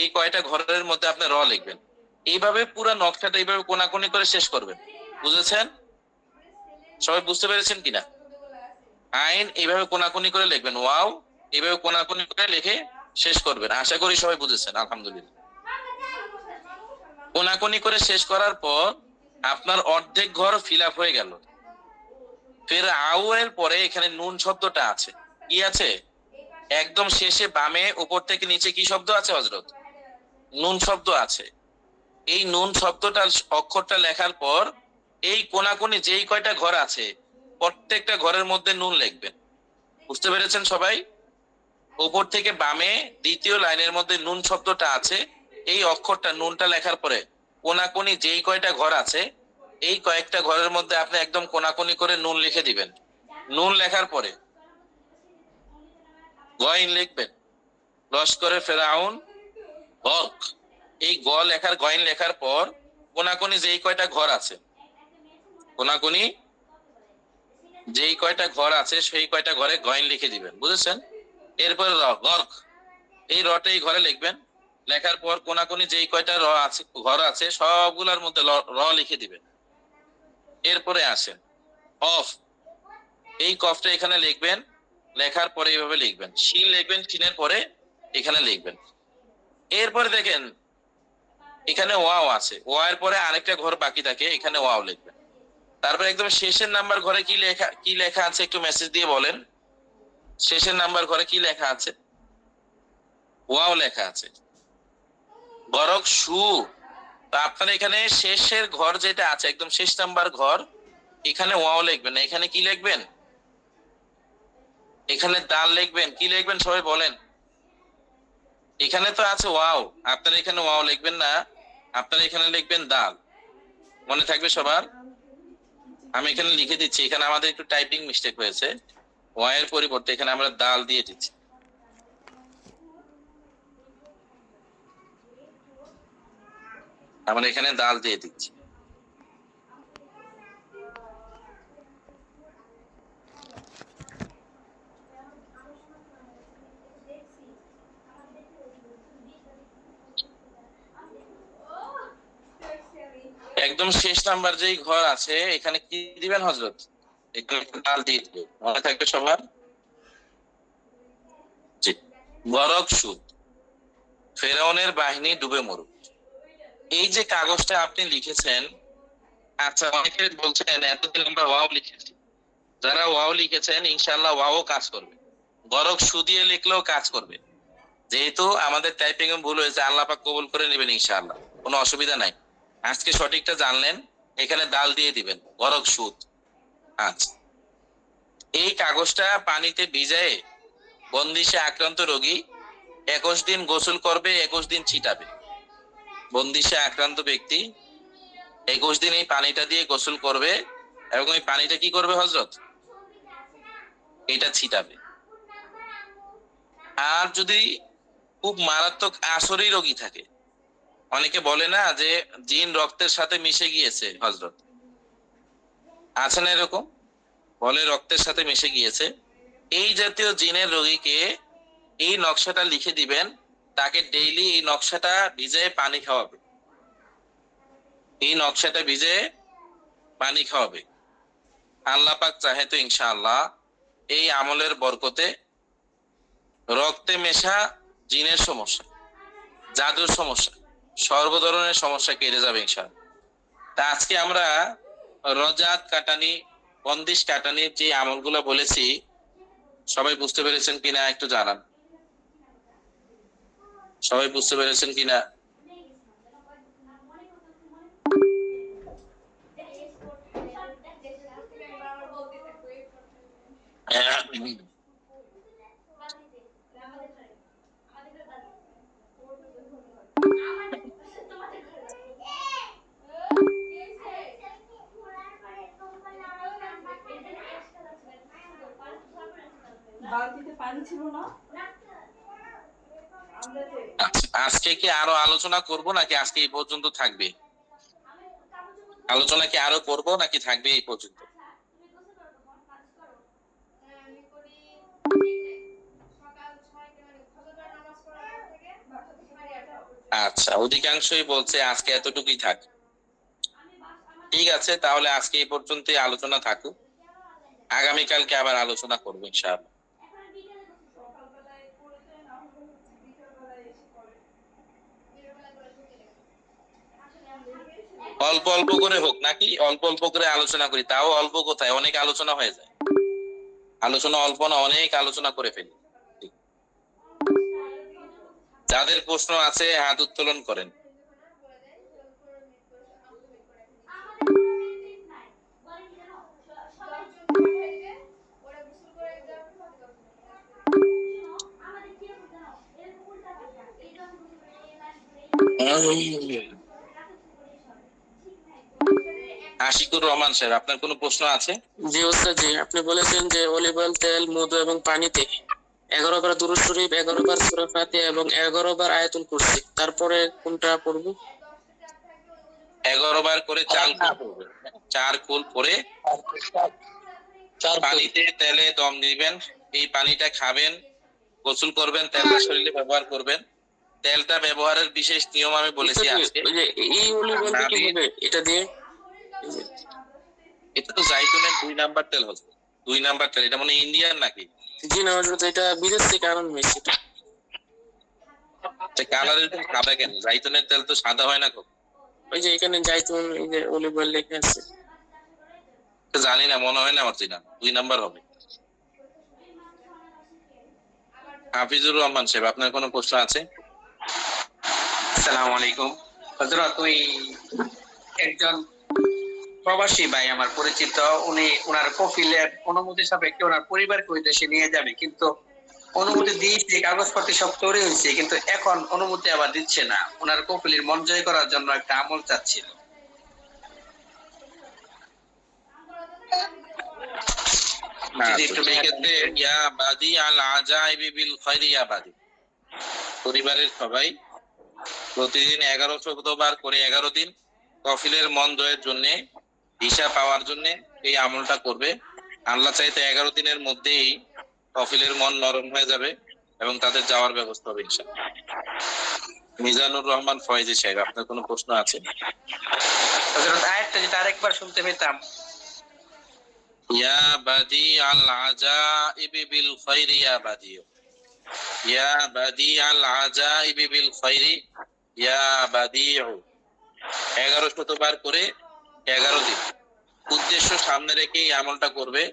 এই কয়টা ঘরের মধ্যে আপনি র লিখবেন। এইভাবে পুরো নকশাটা এইভাবে কোনাকুনি করে শেষ করবেন, বুঝেছেন? সবাই বুঝতে পেরেছেন কিনা? আইন এইভাবে কোনাকুনি করে লিখবেন, ওয়াও এইভাবে কোনাকুনি করে লিখে শেষ করবেন। আশা করি সবাই বুঝেছেন, আলহামদুলিল্লাহ। কোনাকুনি করে শেষ করার পর আপনার অর্ধেক ঘর ফিল আপ হয়ে গেল। ফের আউ এর পরে এখানে নুন শব্দটা আছে। কি আছে? একদম শেষে বামে উপর থেকে নিচে কি শব্দ আছে হযরত? নুন শব্দ আছে। এই নুন শব্দটার অক্ষরটা লেখার পর এই কোনাকুনি যেই কয়টা ঘর আছে প্রত্যেকটা ঘরের মধ্যে নুন লিখবেন। বুঝতে পেরেছেন সবাই? উপর থেকে বামে দ্বিতীয় লাইনের মধ্যে নুন শব্দটা আছে, এই অক্ষরটা নুনটা লেখার পরে কোনাকুনি যেই কয়টা ঘর আছে এই কয়েকটা ঘরের মধ্যে আপনি একদম কোনাকুনি করে নুন লিখে দিবেন। নুন লেখার পরে গইন লিখবেন, লস্করে ফেরাউন হক। এই গ লেখার গইন লেখার পর কোনাকুনি যেই কয়টা ঘর আছে, কোনাকুনি যেই কয়টা ঘর আছে সেই কয়টা ঘরে গইন লিখে দিবেন, বুঝেছেন? এরপর র, গর্ক। এই রটা এই ঘরে লিখবেন, লেখার পর কোনাকুনি যেই কয়টা র আছে ঘর আছে সবগুলোর মধ্যে র লিখে দিবেন। এরপরে আসেন অফ। এই কফটা এখানে লিখবেন, লেখার পরে এইভাবে লিখবেন, শিন লিখবেন, শিনের পরে এখানে লিখবেন। এরপরে দেখেন এখানে ওয়াও আছে, ওয়া এর পরে আরেকটা ঘর বাকি থাকে, এখানে ওয়াও লিখবেন। তারপর একদম শেষের নাম্বার ঘরে কি লেখা আছে একটু মেসেজ দিয়ে বলেন। শেষের নাম্বার ঘরে কি লেখা আছে? ওয়াও লেখা আছে। বরক সু। তো আপনার এখানে শেষের ঘর যেটা আছে একদম শেষ নাম্বার ঘর, এখানে ওয়াও লিখবেন। এখানে কি লিখবেন? এখানে দাল লিখবেন। কি লিখবেন সবাই বলেন? এখানে তো আছে ওয়াও, আপনার এখানে ওয়াও লিখবেন না, আপনার এখানে লিখবেন দাল। মনে থাকবে সবার? আমি এখানে লিখে দিচ্ছি, এখানে আমাদের একটু টাইপিং মিস্টেক হয়েছে, ওয়া এর পরিবর্তে এখানে আমরা দাল দিয়ে দিচ্ছি। আমরা এখানে দাল দিয়ে দিচ্ছি। একদম শেষ নাম্বার যেই ঘর আছে এখানে কি দিবেন হযরত? একটু ডাল দিয়ে দিবেন। মনে থাকবে সবার? জি। বরক সুদ, ফেরাউনের বাহিনী ডুবে মরুক। এই যে কাগজটা আপনি লিখেছেন, আচ্ছা অনেকে বলছেন এতদিন আমরা ওয়াও লিখেছি, যারা ওয়াও লিখেছেন ইনশাআল্লাহ ওয়াও কাজ করবে, বরক সু দিয়ে লিখলেও কাজ করবে। যেহেতু আমাদের টাইপিং এ ভুল হয়েছে, আল্লাহ পাক কবুল করে নেবেন ইনশাআল্লাহ, কোনো অসুবিধা নাই। আজকে সঠিকটা জানলেন, এখানে দাল দিয়ে দিবেন, বরক সুদ। আচ্ছা, এই কাগজটা পানিতে ভিজায়ে বন্দিশে আক্রান্ত রোগী 21 দিন গোসল করবে, 21 দিন ছিটাবে। বন্দিশে আক্রান্ত ব্যক্তি 21 দিন এই পানিটা দিয়ে গোসল করবে এবং এই পানিটা কি করবে হযরত? এটা ছিটাবে। আর যদি খুব মারাত্মক আসরি রোগী থাকে। অনেকে বলে না যে জিন রক্তের সাথে মিশে গিয়েছে, হযরত আছে না এরকম, বলে রক্তের সাথে মিশে গিয়েছে। এই জাতীয় জিনের রোগীকে এই নকশাটা লিখে দিবেন, তাকে ডেইলি এই নকশাটা ভিজে পানি খাওয়াবে, এই নকশাটা ভিজে পানি খাওয়াবে। আল্লাহ পাক চাহে তো ইনশাআল্লাহ এই আমলের বরকতে রক্তে মেশা জিনের সমস্যা, জাদুর সমস্যা, সর্ব ধরনের সমস্যা কেটে যাবে ইনশাআল্লাহ। তা আজকে আমরা রজাত কাটানি, বন্দিশ কাটানির যে আমলগুলো বলেছি, সবাই বুঝতে পেরেছেন কিনা একটু জানান। সবাই বুঝতে পেরেছেন কিনা? বালতিতে পানি ছিল না। আজকে কি আরো আলোচনা করব নাকি আজকে এই পর্যন্ত থাকবে? আলোচনা কি আরো করব নাকি থাকবে এই পর্যন্ত? আচ্ছা, অধিকাংশই বলছে আজকে এতটুকুই থাক। ঠিক আছে, তাহলে আজকে এই পর্যন্তই আলোচনা থাকুক, আগামীকালকে আবার আলোচনা করবো ইনশাআল্লাহ। অল্প অল্প করে হোক, নাকি অল্প অল্প করে আলোচনা করি? তাও অল্প কোথায়, অনেক আলোচনা হয়ে যায়। আলোচনা অল্প না, অনেক আলোচনা করে ফেলি। যাদের প্রশ্ন আছে হাত উত্তোলন করেন। আশিকুর রহমান সাহেব, আপনার কোনো প্রশ্ন আছে? জি ওস্তাদ জি, আপনি বলেছেন যে অলিভ অয়েল, তেল, মধু এবং পানিতে 11 বার দুরূদ শরীফ, 11 বার সূরা ফাতিহা এবং 11 বার আয়াতুল কুরসি, তারপরে কোনটা পড়বো? 11 বার করে 4 কুল পড়বেন। 4 কুল পরে পানিতে তেলে দম দিবেন, এই পানিটা খাবেন, গোসল করবেন, তেলটা শরীরে ব্যবহার করবেন। তেলটা ব্যবহারের বিশেষ নিয়ম আমি বলেছি আজকে। ওই যে এই অলিভ অয়েলটা কিভাবে এটা দিয়ে? এটা তো জাইতুনের 2 নাম্বার তেল হচ্ছে, 2 নাম্বার তেল। এটা মনে ইন্ডিয়ান নাকি? জি না হযরত, এটা বিদেশ থেকে আনানো হয়েছে। কালার এরকম সাদা কেন? জাইতুনের তেল তো সাদা হয় না খুব। ওই যে এখানে জাইতুন, এই যে অলিভ অয়েল লেখা আছে। জানি না, মনে হয় না অরিজিনাল, 2 নাম্বার হবে। হাফিজুর রহমান সাহেব, আপনার কোনো প্রশ্ন আছে? আসসালামু আলাইকুম হযরত, ওই একজন প্রবাসী ভাই আমার পরিচিত, উনি ওনার কফিলের অনুমতি সাপেক্ষে ওনার পরিবারকে ওই দেশে নিয়ে যাবে, কিন্তু অনুমতি দিয়েছে, কাগজপত্র সব তৈরি হয়েছে, কিন্তু এখন অনুমতি আবার দিচ্ছে না। ওনার কফিলের মন জয় করার জন্য একটা আমল চাচ্ছিল। পরিবারের সবাই প্রতিদিন 11 বার করে 11 দিন কফিলের মন জয়ের জন্য, দিশা পাওয়ার জন্য এই আমলটা করবে। আল্লাহ চাইতে 11 দিনের মধ্যেই কফিলের মন নরম হয়ে যাবে এবং তাদের যাওয়ার ব্যবস্থা হবে ইনশাআল্লাহ। মিজানুর রহমান ফয়েজি সাহেব, আপনার কোনো প্রশ্ন আছে? হযরত আয়াতটা যেটা আরেকবার শুনতে পেতাম। ইয়া বাদি আল আজাইবি বিল খায়রি ইয়া বাদি, ইয়া বাদি আল আজাইবি বিল খায়রি ইয়া বাদিউ। 11 বার করে 11 দিন উদ্দেশ্য সামনে রেখে এই আমলটা করবে।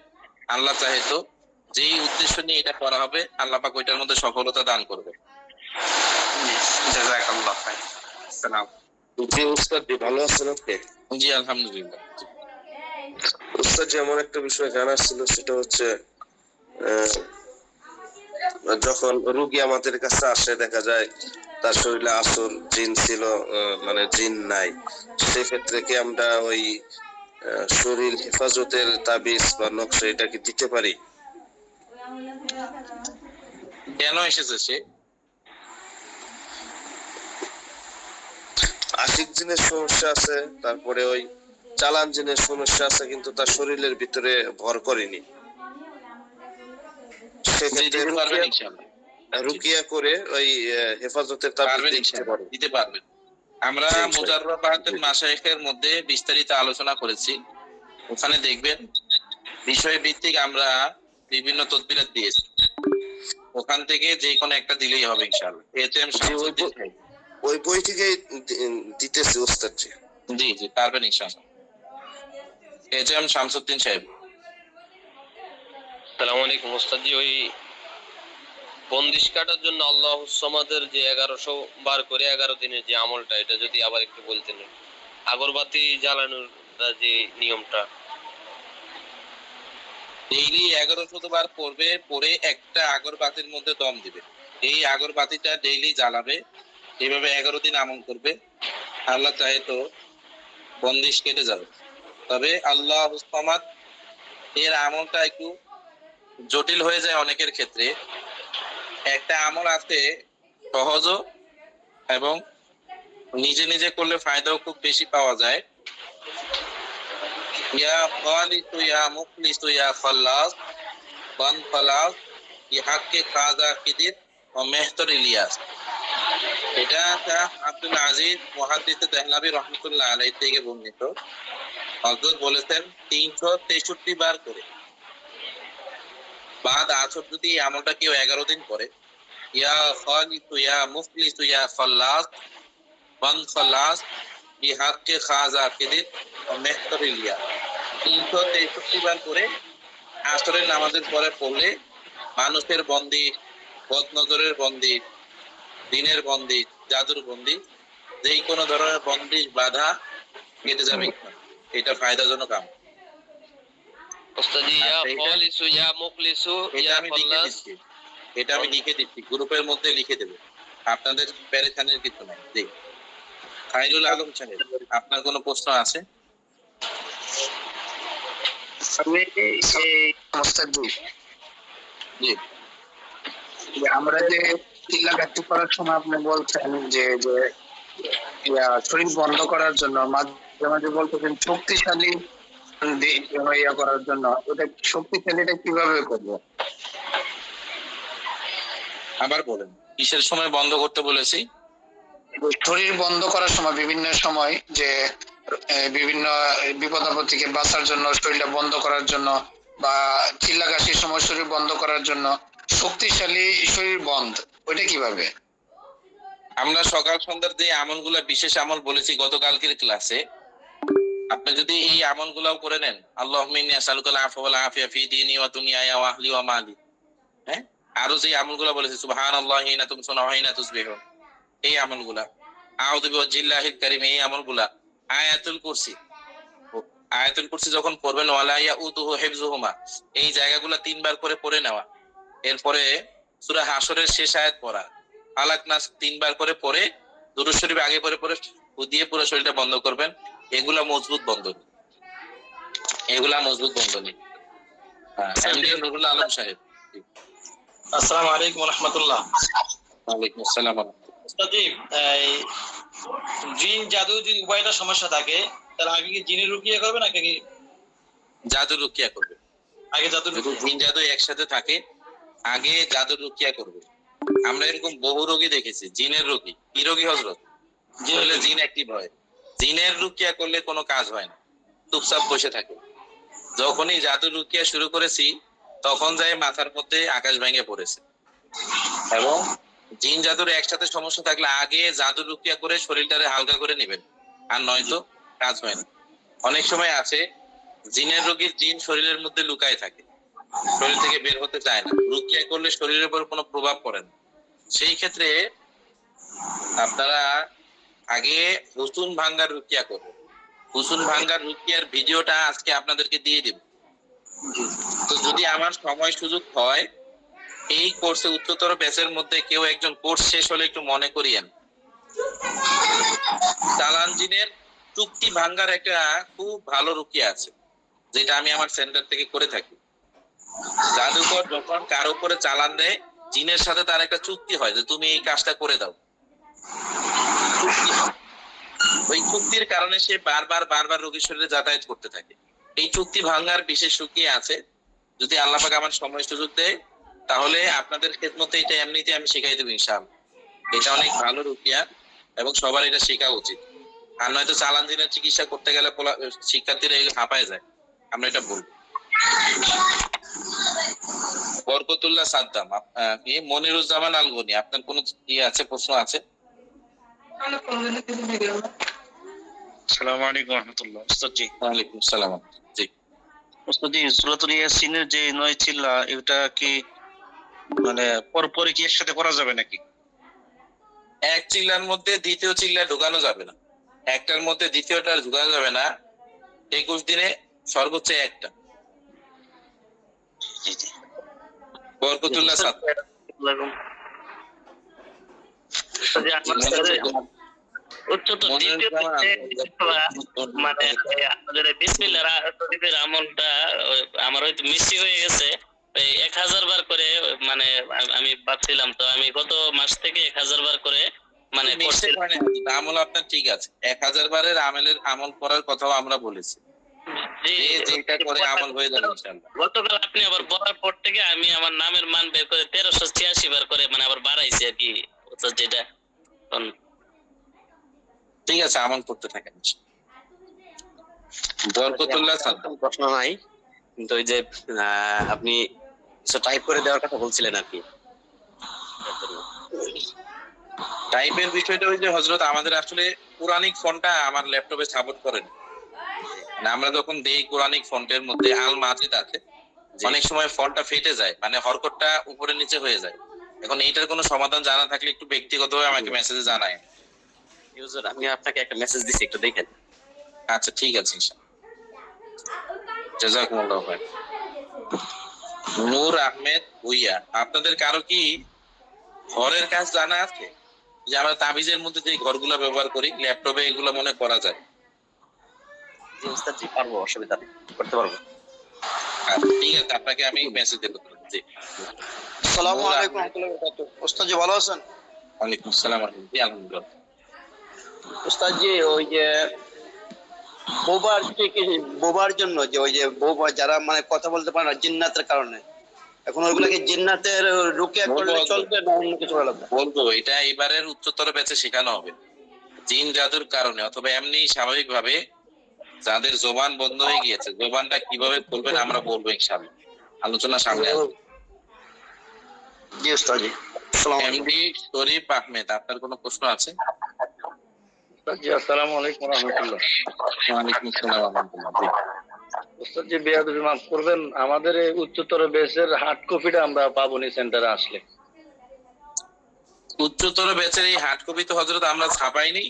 আল্লাহ চাহে তো যেই উদ্দেশ্য নিয়ে এটা করা হবে, আল্লাহ পাক ওইটার মধ্যে সফলতা দান করবে। জাযাকাল্লাহ খাইর। আসসালাম। জি উস্তাদ জি, ভালো আছেন আপনি? জি আলহামদুলিল্লাহ। উস্তাদ জি, এমন একটা বিষয় জানার ছিল, সেটা হচ্ছে যখন রোগী আমাদের কাছে আসে, দেখা যায় তার শরীরে আসল জিন ছিল, মানে জিন নাই, সেক্ষেত্রে কি আমরা ওই শরীর হেফাজতের তাবিজ বা নকশা এটা কি দিতে পারি? কেন এসেছে সে? আশিক জিনের সমস্যা আছে, তারপরে ওই চালান জিনের সমস্যা আছে, কিন্তু তার শরীরের ভিতরে ভর করেনি। জি, সেক্ষেত্রে দিতে পারবেন ইনশাআল্লাহ। রুকিয়া করে ওই হেফাজতের তাবিজ পারবেন দিতে ইনশাআল্লাহ, পারবে। দিতে পারবেন। আমরা জি, ইনশাআল্লাহ। মুজাররাবাতুল মাশায়েখের মধ্যে বিস্তারিত আলোচনা করেছি, ওখানে দেখবেন বিষয় ভিত্তিক আমরা বিভিন্ন তদবিরাত দিয়েছি, ওখান থেকে যে কোনো একটা দিলেই হবে ইনশাআল্লাহ। এটিএম শামসুদ্দিন সাহেব। ওই বই থেকেই দিতেছি ওস্তাদ জি। জি জি, পারবেন ইনশাআল্লাহ। এটিএম শামসুদ্দিন সাহেব। আসসালামু আলাইকুম ওস্তাদ জি, ওই বন্দিশ কাটার জন্য আল্লাহ সমাদের যে 1100 বার করে 11 দিনের যে আমলটা, এটা যদি আবার একটু বলতেন। আগরবাতি জ্বালানোর যে নিয়মটা। ডেইলি 1100 বার পড়বে, পরে একটা আগরবাতির মধ্যে দম দিবে। এই আগরবাতিটা ডেইলি জ্বালাবে, এইভাবে 11 দিন আমল করবে। আল্লাহ চাহে তো বন্দিশ কেটে যাবে। তবে আল্লাহ সমাদ এর আমলটা একটু জটিল হয়ে যায় অনেকের ক্ষেত্রে। একটা আমল আছে সহজ এবং নিজে নিজে করলে ফায়দাও খুব বেশি পাওয়া যায়। ইয়া খালিসু ইয়া মুখলিসু ইয়া খাল্লাস বান খালাস ইহাক্কে কাজা কিদির ও মেহতর ইলিয়াস। এটা আব্দুল আজিজ মুহাদ্দিস দেহলাবি রহমাতুল্লাহ আলাইহি থেকে বর্ণিত। হযরত বলেছেন 363 বার করে বাদ আসর যদি এই আমলটা কেউ 11 দিন করে, ইয়া খালিসু ইয়া মুখলিসু ইয়া খাল্লাস বান খালাস বিহাক্কে খাজা কিদির ও মেহতর ইলিয়াস 363 বার করে আসরের নামাজের পরে পড়লে মানুষের বন্দী, বদনজরের বন্দী, দিনের বন্দী, জাদুর বন্দী, যে কোনো ধরনের বন্দিশ বাধা কেটে যাবে। এটা ফায়দাজনক আমল। ওস্তাদ জি, ইয়া খালিসু ইয়া মুখলিসু এটা ইয়া আমি লিখে খাল্লাস। দিচ্ছি, এটা আমি লিখে দিচ্ছি, গ্রুপের মধ্যে লিখে দেবো, আপনাদের পেরেশানির কিছু নাই। জি, খায়রুল আলম সাহেব, আপনার কোনো প্রশ্ন আছে? জি, আমরা যে চিল্লাগাতি করার সময় আপনি বলছেন যে যে শরীর বন্ধ করার জন্য মাঝে মাঝে বলতেছেন শক্তিশালী ইয়া করার জন্য, ওটা শক্তিশালীটা কিভাবে করবো? আবার বলেন, কিসের সময় বন্ধ করতে বলেছি? শরীর বন্ধ করার সময় বিভিন্ন সময় যে বিভিন্ন বিপদ আপদ থেকে বাঁচার জন্য শরীরটা বন্ধ করার জন্য, বা চিল্লাকাশির সময় শরীর বন্ধ করার জন্য শক্তিশালী শরীর বন্ধ, ওইটা কিভাবে? আমরা সকাল সন্ধ্যার যে আমলগুলা বিশেষ আমল বলেছি গতকালকের ক্লাসে, আপনি যদি এই আমলগুলাও করে নেন, আল্লাহুম্মা ইন্নী আসআলুকাল আফওয়া ওয়াল আফিয়া ফি দীনি ওয়া দুনিয়ায়া ওয়া আহলি ওয়া মালি, হ্যাঁ, আরো যে আমলগুলা বলেছি সুবহানাল্লাহি হিনা তুমসুনা ওয়া হিনা তুসবিহুন, এই আমলগুলা, আউযু বিওয়াজিল্লাহিল কারীম, এই আমলগুলা, আয়াতুল কুরসি, আয়াতুল কুরসি যখন পড়বেন ওয়ালা ইয়াউদুহু হিফযুহুমা, এই জায়গাগুলা 3 বার করে পড়ে নেওয়া। এরপরে সূরা হাশরের শেষ আয়াত পড়া, ফালাক নাস 3 বার করে পড়ে দুরূদ শরীফ আগে পড়ে পড়ে দিয়ে পুরো শরীরটা বন্ধ করবেন। এগুলা মজবুত বন্ধনী, এগুলা মজবুত বন্ধনী। হ্যাঁ, এমডি নুরুল আলম সাহেব। আসসালামু আলাইকুম ওয়া রাহমাতুল্লাহ। ওয়ালাইকুম আসসালাম। উস্তাদ জি, এই জিন জাদু যদি উভয়টা সমস্যা থাকে, তাহলে আগে কি জিনের রুকিয়া করবে নাকি জাদু রুকিয়া করবে? আগে জাদু যদি জিন জাদু একসাথে থাকে, আগে জাদু রুকিয়া করবে। আমরা এরকম বহু রোগী দেখেছি, জিনের রোগী। কি রোগী হযরত? বলে জিন অ্যাক্টিভ হয়, জিনের রুকিয়া করলে কোনো কাজ হয় না, চুপচাপ বসে থাকে। যখনই জাদু রুকিয়া শুরু করেছি, তখন যাই মাথার মধ্যে আকাশ ভেঙে পড়েছে। এবং জিন জাদুর একসাথে সমস্যা থাকলে আগে জাদু রুকিয়া করে শরীরটারে হালকা করে নেবেন, আর নয়তো কাজ হয় না। অনেক সময় আছে জিনের রোগীর জিন শরীরের মধ্যে লুকায় থাকে, শরীর থেকে বের হতে চায় না, রুকিয়া করলে শরীরের উপর কোনো প্রভাব পড়ে না। সেই ক্ষেত্রে আপনারা আগে হুসুন ভাঙ্গার রুকিয়া করবেন। হুসুন ভাঙ্গার রুকিয়ার ভিডিওটা আজকে আপনাদেরকে দিয়ে দেব। তো যদি আমার সময় সুযোগ হয়, এই কোর্সে উচ্চতর ব্যাচের মধ্যে কেউ একজন কোর্স শেষ হলে একটু মনে করিয়েন। চালান জিনের চুক্তি ভাঙ্গার একটা খুব ভালো রুকিয়া আছে, যেটা আমি আমার সেন্টার থেকে করে থাকি। জাদুকর যখন কারো উপরে চালান দেয়, জিনের সাথে তার একটা চুক্তি হয় যে তুমি এই কাজটা করে দাও, চুক্তি হয়। ওই চুক্তির কারণে সে বারবার রোগীর শরীরে যাতায়াত করতে থাকে। এই চুক্তি ভাঙার বিশেষ সুখী আছে। যদি আল্লাহ পাক আমার সময় সুযোগ দেয় তাহলে আপনাদের খেদমতে এটা এমনিতে আমি শিখাই দেবো ইনশাআল্লাহ। এটা অনেক ভালো রুকিয়া এবং সবার এটা শেখা উচিত। আর নয়তো চালান দিনের চিকিৎসা করতে গেলে শিক্ষার্থীরা হাঁপায় যায়। আমরা এটা বলবো। বরকতুল্লাহ সাদ্দাম, মনিরুজ্জামান আল গনি, আপনার কোন আছে, প্রশ্ন আছে? আসসালামু আলাইকুম রহমতুল্লাহ। উস্তাদ জি। ওয়ালাইকুম আসসালাম। জি উস্তাদ জি, সূরাতুল ইয়াসিনের যে 9 চিল্লা, এটা কি মানে পরপরই কি একসাথে করা যাবে নাকি? এক চিল্লার মধ্যে দ্বিতীয় চিল্লা ঢুকানো যাবে না, একটার মধ্যে দ্বিতীয়টা ঢুকানো যাবে না। 21 দিনে সর্বোচ্চ একটা। জি জি। বরকতুল্লাহ সাদ্দাম। উচ্চতর দ্বিতীয় মানে আপনাদের বিসমিল্লাহ শরীফের আমলটা আমার হয়তো মিসি হয়ে গেছে। 1000 বার করে মানে আমি ভাবছিলাম, তো আমি গত মাস থেকে 1000 বার করে মানে আমল আপনার ঠিক আছে। 1000 বারের আমল করার কথাও আমরা বলেছি। যেটা করে আমল হয়ে যাবে ইনশাআল্লাহ। গতকাল আপনি আবার বলার পর থেকে আমি আমার নামের মান বের করে 1386 বার করে মানে আবার বাড়াইছি আর কি, যেটা ঠিক আছে, আমল করতে থাকেন। বরকতুল্লাহ সাদ্দাম। প্রশ্ন নাই, কিন্তু ওই যে আপনি টাইপ করে দেওয়ার কথা বলছিলেন আর কি, টাইপের বিষয়টা ওই যে হযরত আমাদের আসলে কোরআনিক ফন্টটা আমার ল্যাপটপে সাপোর্ট করে না। আমরা যখন দেই কোরআনিক ফন্টের মধ্যে আল মাজিদ আছে, অনেক সময় ফন্টটা ফেটে যায়, মানে হরকতটা উপরে নিচে হয়ে যায়। এখন এইটার কোনো সমাধান জানা থাকলে একটু ব্যক্তিগতভাবে আমাকে মেসেজে জানায়। ইউজার, আমি আপনাকে একটা মেসেজ দিছি, একটু দেখেন। আচ্ছা ঠিক আছে ইনশাআল্লাহ। জাযাকুমুল্লাহু খাইর। নূর আহমেদ ভুইয়া, আপনাদের কারো কি ঘরের কাজ জানা আছে? যে আমরা তাবিজের মধ্যে যে ঘরগুলো ব্যবহার করি, ল্যাপটপে এগুলো মনে করা যায়? জি উস্তাদ জি, পারবো, অসুবিধা নেই, করতে পারবো। ঠিক আছে, আপনাকে আমি মেসেজ দেব। জি। আসসালামু আলাইকুম ওয়া রাহমাতুল্লাহি ওয়া বারাকাতুহু। উস্তাদ জি ভালো আছেন? ওয়ালাইকুম আসসালাম। জি আলহামদুলিল্লাহ। উস্তাদ জি, ওই যে বোবার জন্য যে ওই যে বোবা যারা মানে কথা বলতে পারে না জিন্নাতের কারণে, এখন ওইগুলাকে জিন্নাতের রুকিয়া করলে চলবে না অন্য কিছু লাগবে? বলবো এটা এবারের উচ্চতর ব্যাচে শেখানো হবে। জিন জাদুর কারণে অথবা এমনি স্বাভাবিক ভাবে যাদের জবান বন্ধ হয়ে গিয়েছে, জবানটা কিভাবে খুলবেন আমরা বলবো ইনশাআল্লাহ, আলোচনা সামনে আসবে। জি উস্তাদ জি। আসসালামু আলাইকুম। এমডি শরীফ আহমেদ, আপনার কোনো প্রশ্ন আছে? জি আসসালামু আলাইকুম ওয়া রাহমাতুল্লাহ। ওয়ালাইকুম আসসালাম ওয়া রাহমাতুল্লাহ। জি উস্তাদ জি, বেয়াদবি মাফ করবেন, আমাদের এই উচ্চতর বেসের হার্ড কপিটা আমরা পাবনি সেন্টারে আসলে। উচ্চতর ব্যাচের এই হার্ড কপি তো হযরত আমরা ছাপাইনি,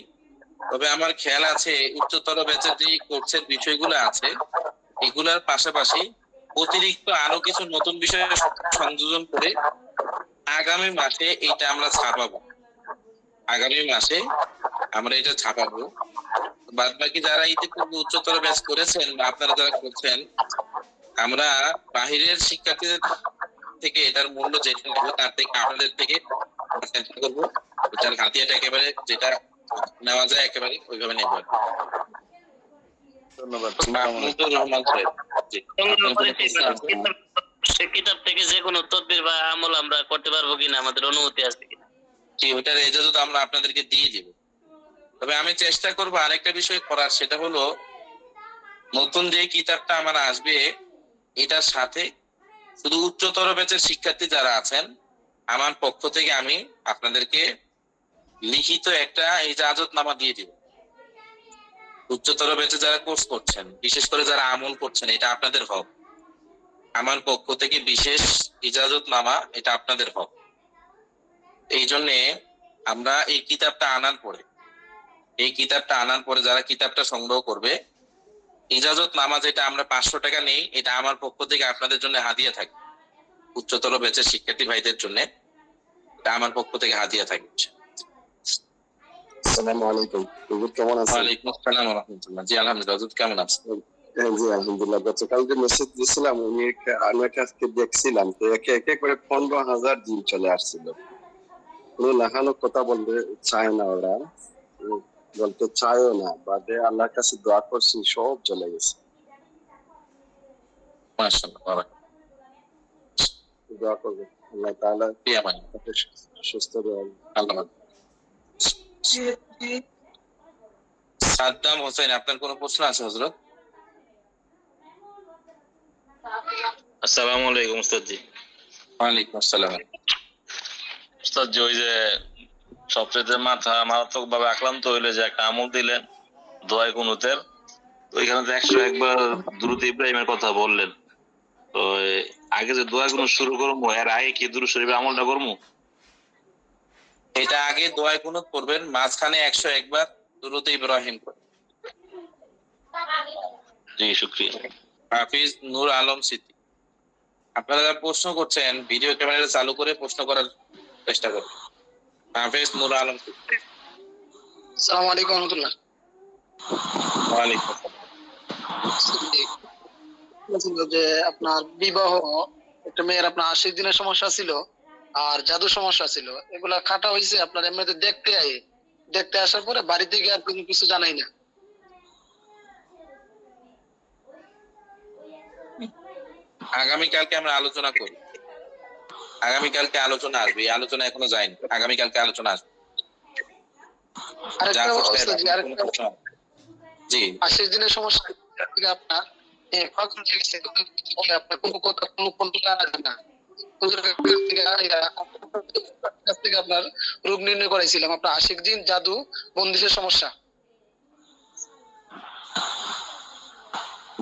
তবে আমার খেয়াল আছে উচ্চতর ব্যাচের যে কোর্সের বিষয়গুলো আছে এগুলার পাশাপাশি অতিরিক্ত আরো কিছু নতুন বিষয় সংযোজন করে আগামী মাসে এটা আমরা ছাপাবো। আগামী মাসে আমরা এটা ছাপাবো। বাদ বাকি যারা ইতিপূর্বে উচ্চতর ব্যাচ করেছেন বা আপনারা যারা করছেন, আমরা বাহিরের শিক্ষার্থীদের থেকে এটার মূল্য যেটা নেবো তার থেকে আপনাদের থেকে চেষ্টা করবো এটার হাতিয়াটা একেবারে যেটা নেওয়া যায় একেবারে ওইভাবে নেবো। ধন্যবাদ। মাহমুদুর রহমান সাহেব। জি, সে কিতাব থেকে যে কোনো তদবির বা আমল আমরা করতে পারবো কিনা, আমাদের অনুমতি আছে কিনা? জি, ওইটার ইজাজত আমরা আপনাদেরকে দিয়ে দিব। তবে আমি চেষ্টা করবো আরেকটা বিষয় করার, সেটা হলো নতুন যে কিতাবটা আমার আসবে এটার সাথে শুধু উচ্চতর ব্যাচের শিক্ষার্থী যারা আছেন আমার পক্ষ থেকে আমি আপনাদেরকে লিখিত একটা ইজাজতনামা দিয়ে দিব। উচ্চতর ব্যাচে যারা কোর্স করছেন, বিশেষ করে যারা আমল করছেন, এটা আপনাদের হক। আমার পক্ষ থেকে বিশেষ ইজাজতনামা, এটা আপনাদের হক। এই জন্যে আমরা এই কিতাবটা আনার পরে যারা কিতাবটা সংগ্রহ করবে, ইজাজতনামা যেটা আমরা 500 টাকা নেই, এটা আমার পক্ষ থেকে আপনাদের জন্য হাদিয়া থাকবে। উচ্চতর ব্যাচের শিক্ষার্থী ভাইদের জন্য এটা আমার পক্ষ থেকে হাদিয়া থাকবে। আসসালামু আলাইকুম। হুজুর কেমন আছেন? ওয়ালাইকুম আসসালাম ওয়া রাহমাতুল্লাহ। জি আলহামদুলিল্লাহ। হুজুর কেমন আছেন? জি আলহামদুলিল্লাহ। গতকাল যে মেসেজ দিয়েছিলাম আমি আজকে দেখছিলাম, তো একে একে করে 15,000 জিন চলে আসছিল। কোনো লেখানো কথা বলতে চায় না ওরা। বলতে চাইও না, বাদে আল্লাহর কাছে দোয়া করছি, সব চলে গেছে। মাশাআল্লাহ, দোয়া করবে আল্লাহ তাআলা জি আমার তাকে সুস্থ রাখুন। আল্লাহ। সাদ্দাম হোসেন, আপনার কোনো প্রশ্ন আছে হযরত? আসসালামু আলাইকুম উস্তাদ জি। ওয়ালাইকুম আসসালাম। উস্তাদ জি, ওই যে সবচেয়ে মারাত্মক ভাবে আক্রান্ত হইলে যে একটা আমল দিলেন দোয়ায় কুনুতের, ওইখানে তো 101 বার দুরূদ ইব্রাহিমের কথা বললেন। তো আগে যে দোয়া কুনুত শুরু করবো, এর আগে কি দুরূদ শরীফের আমলটা করবো? এটা আগে দোয়া কুনুত করবেন, মাঝখানে 101 বার দুরূদ ইব্রাহিম করবেন। জি শুকরিয়া। হাফিজ নূর আলম সিদ্দিক, আপনারা যারা প্রশ্ন করছেন ভিডিও ক্যামেরা চালু করে প্রশ্ন করার চেষ্টা করবেন। হাফিজ নূর আলম সিদ্দিক। আসসালামু আলাইকুম ওয়া রাহমাতুল্লাহ। ওয়ালাইকুম আসসালাম। যে আপনার বিবাহ, একটা মেয়ের আপনার 80 দিনের সমস্যা ছিল আর জাদু সমস্যা ছিল, এগুলা কাটা হয়েছে আপনার এমনিতে দেখতে আসার পরে বাড়িতে গিয়ে আর কোনো কিছু জানাই না। আগামীকালকে আমরা আলোচনা করি, আগামীকালকে আলোচনা আসবে, এই আলোচনা এখনো যায়নি, আগামীকালকে আলোচনা আসবে। আরেকটা জাফর অবস্থা সাহেব, জি, আপনার কোনো প্রশ্ন? জি 80 দিনের সমস্যা থেকে আপনার কখন থেকে আপনার কোনো কথা কোনো কন্ট্রোল আসে না। হুজুরের কাছ থেকে আপনার রোগ নির্ণয় করাইছিলাম, আপনার 80 দিন জাদু বন্দিশের সমস্যা।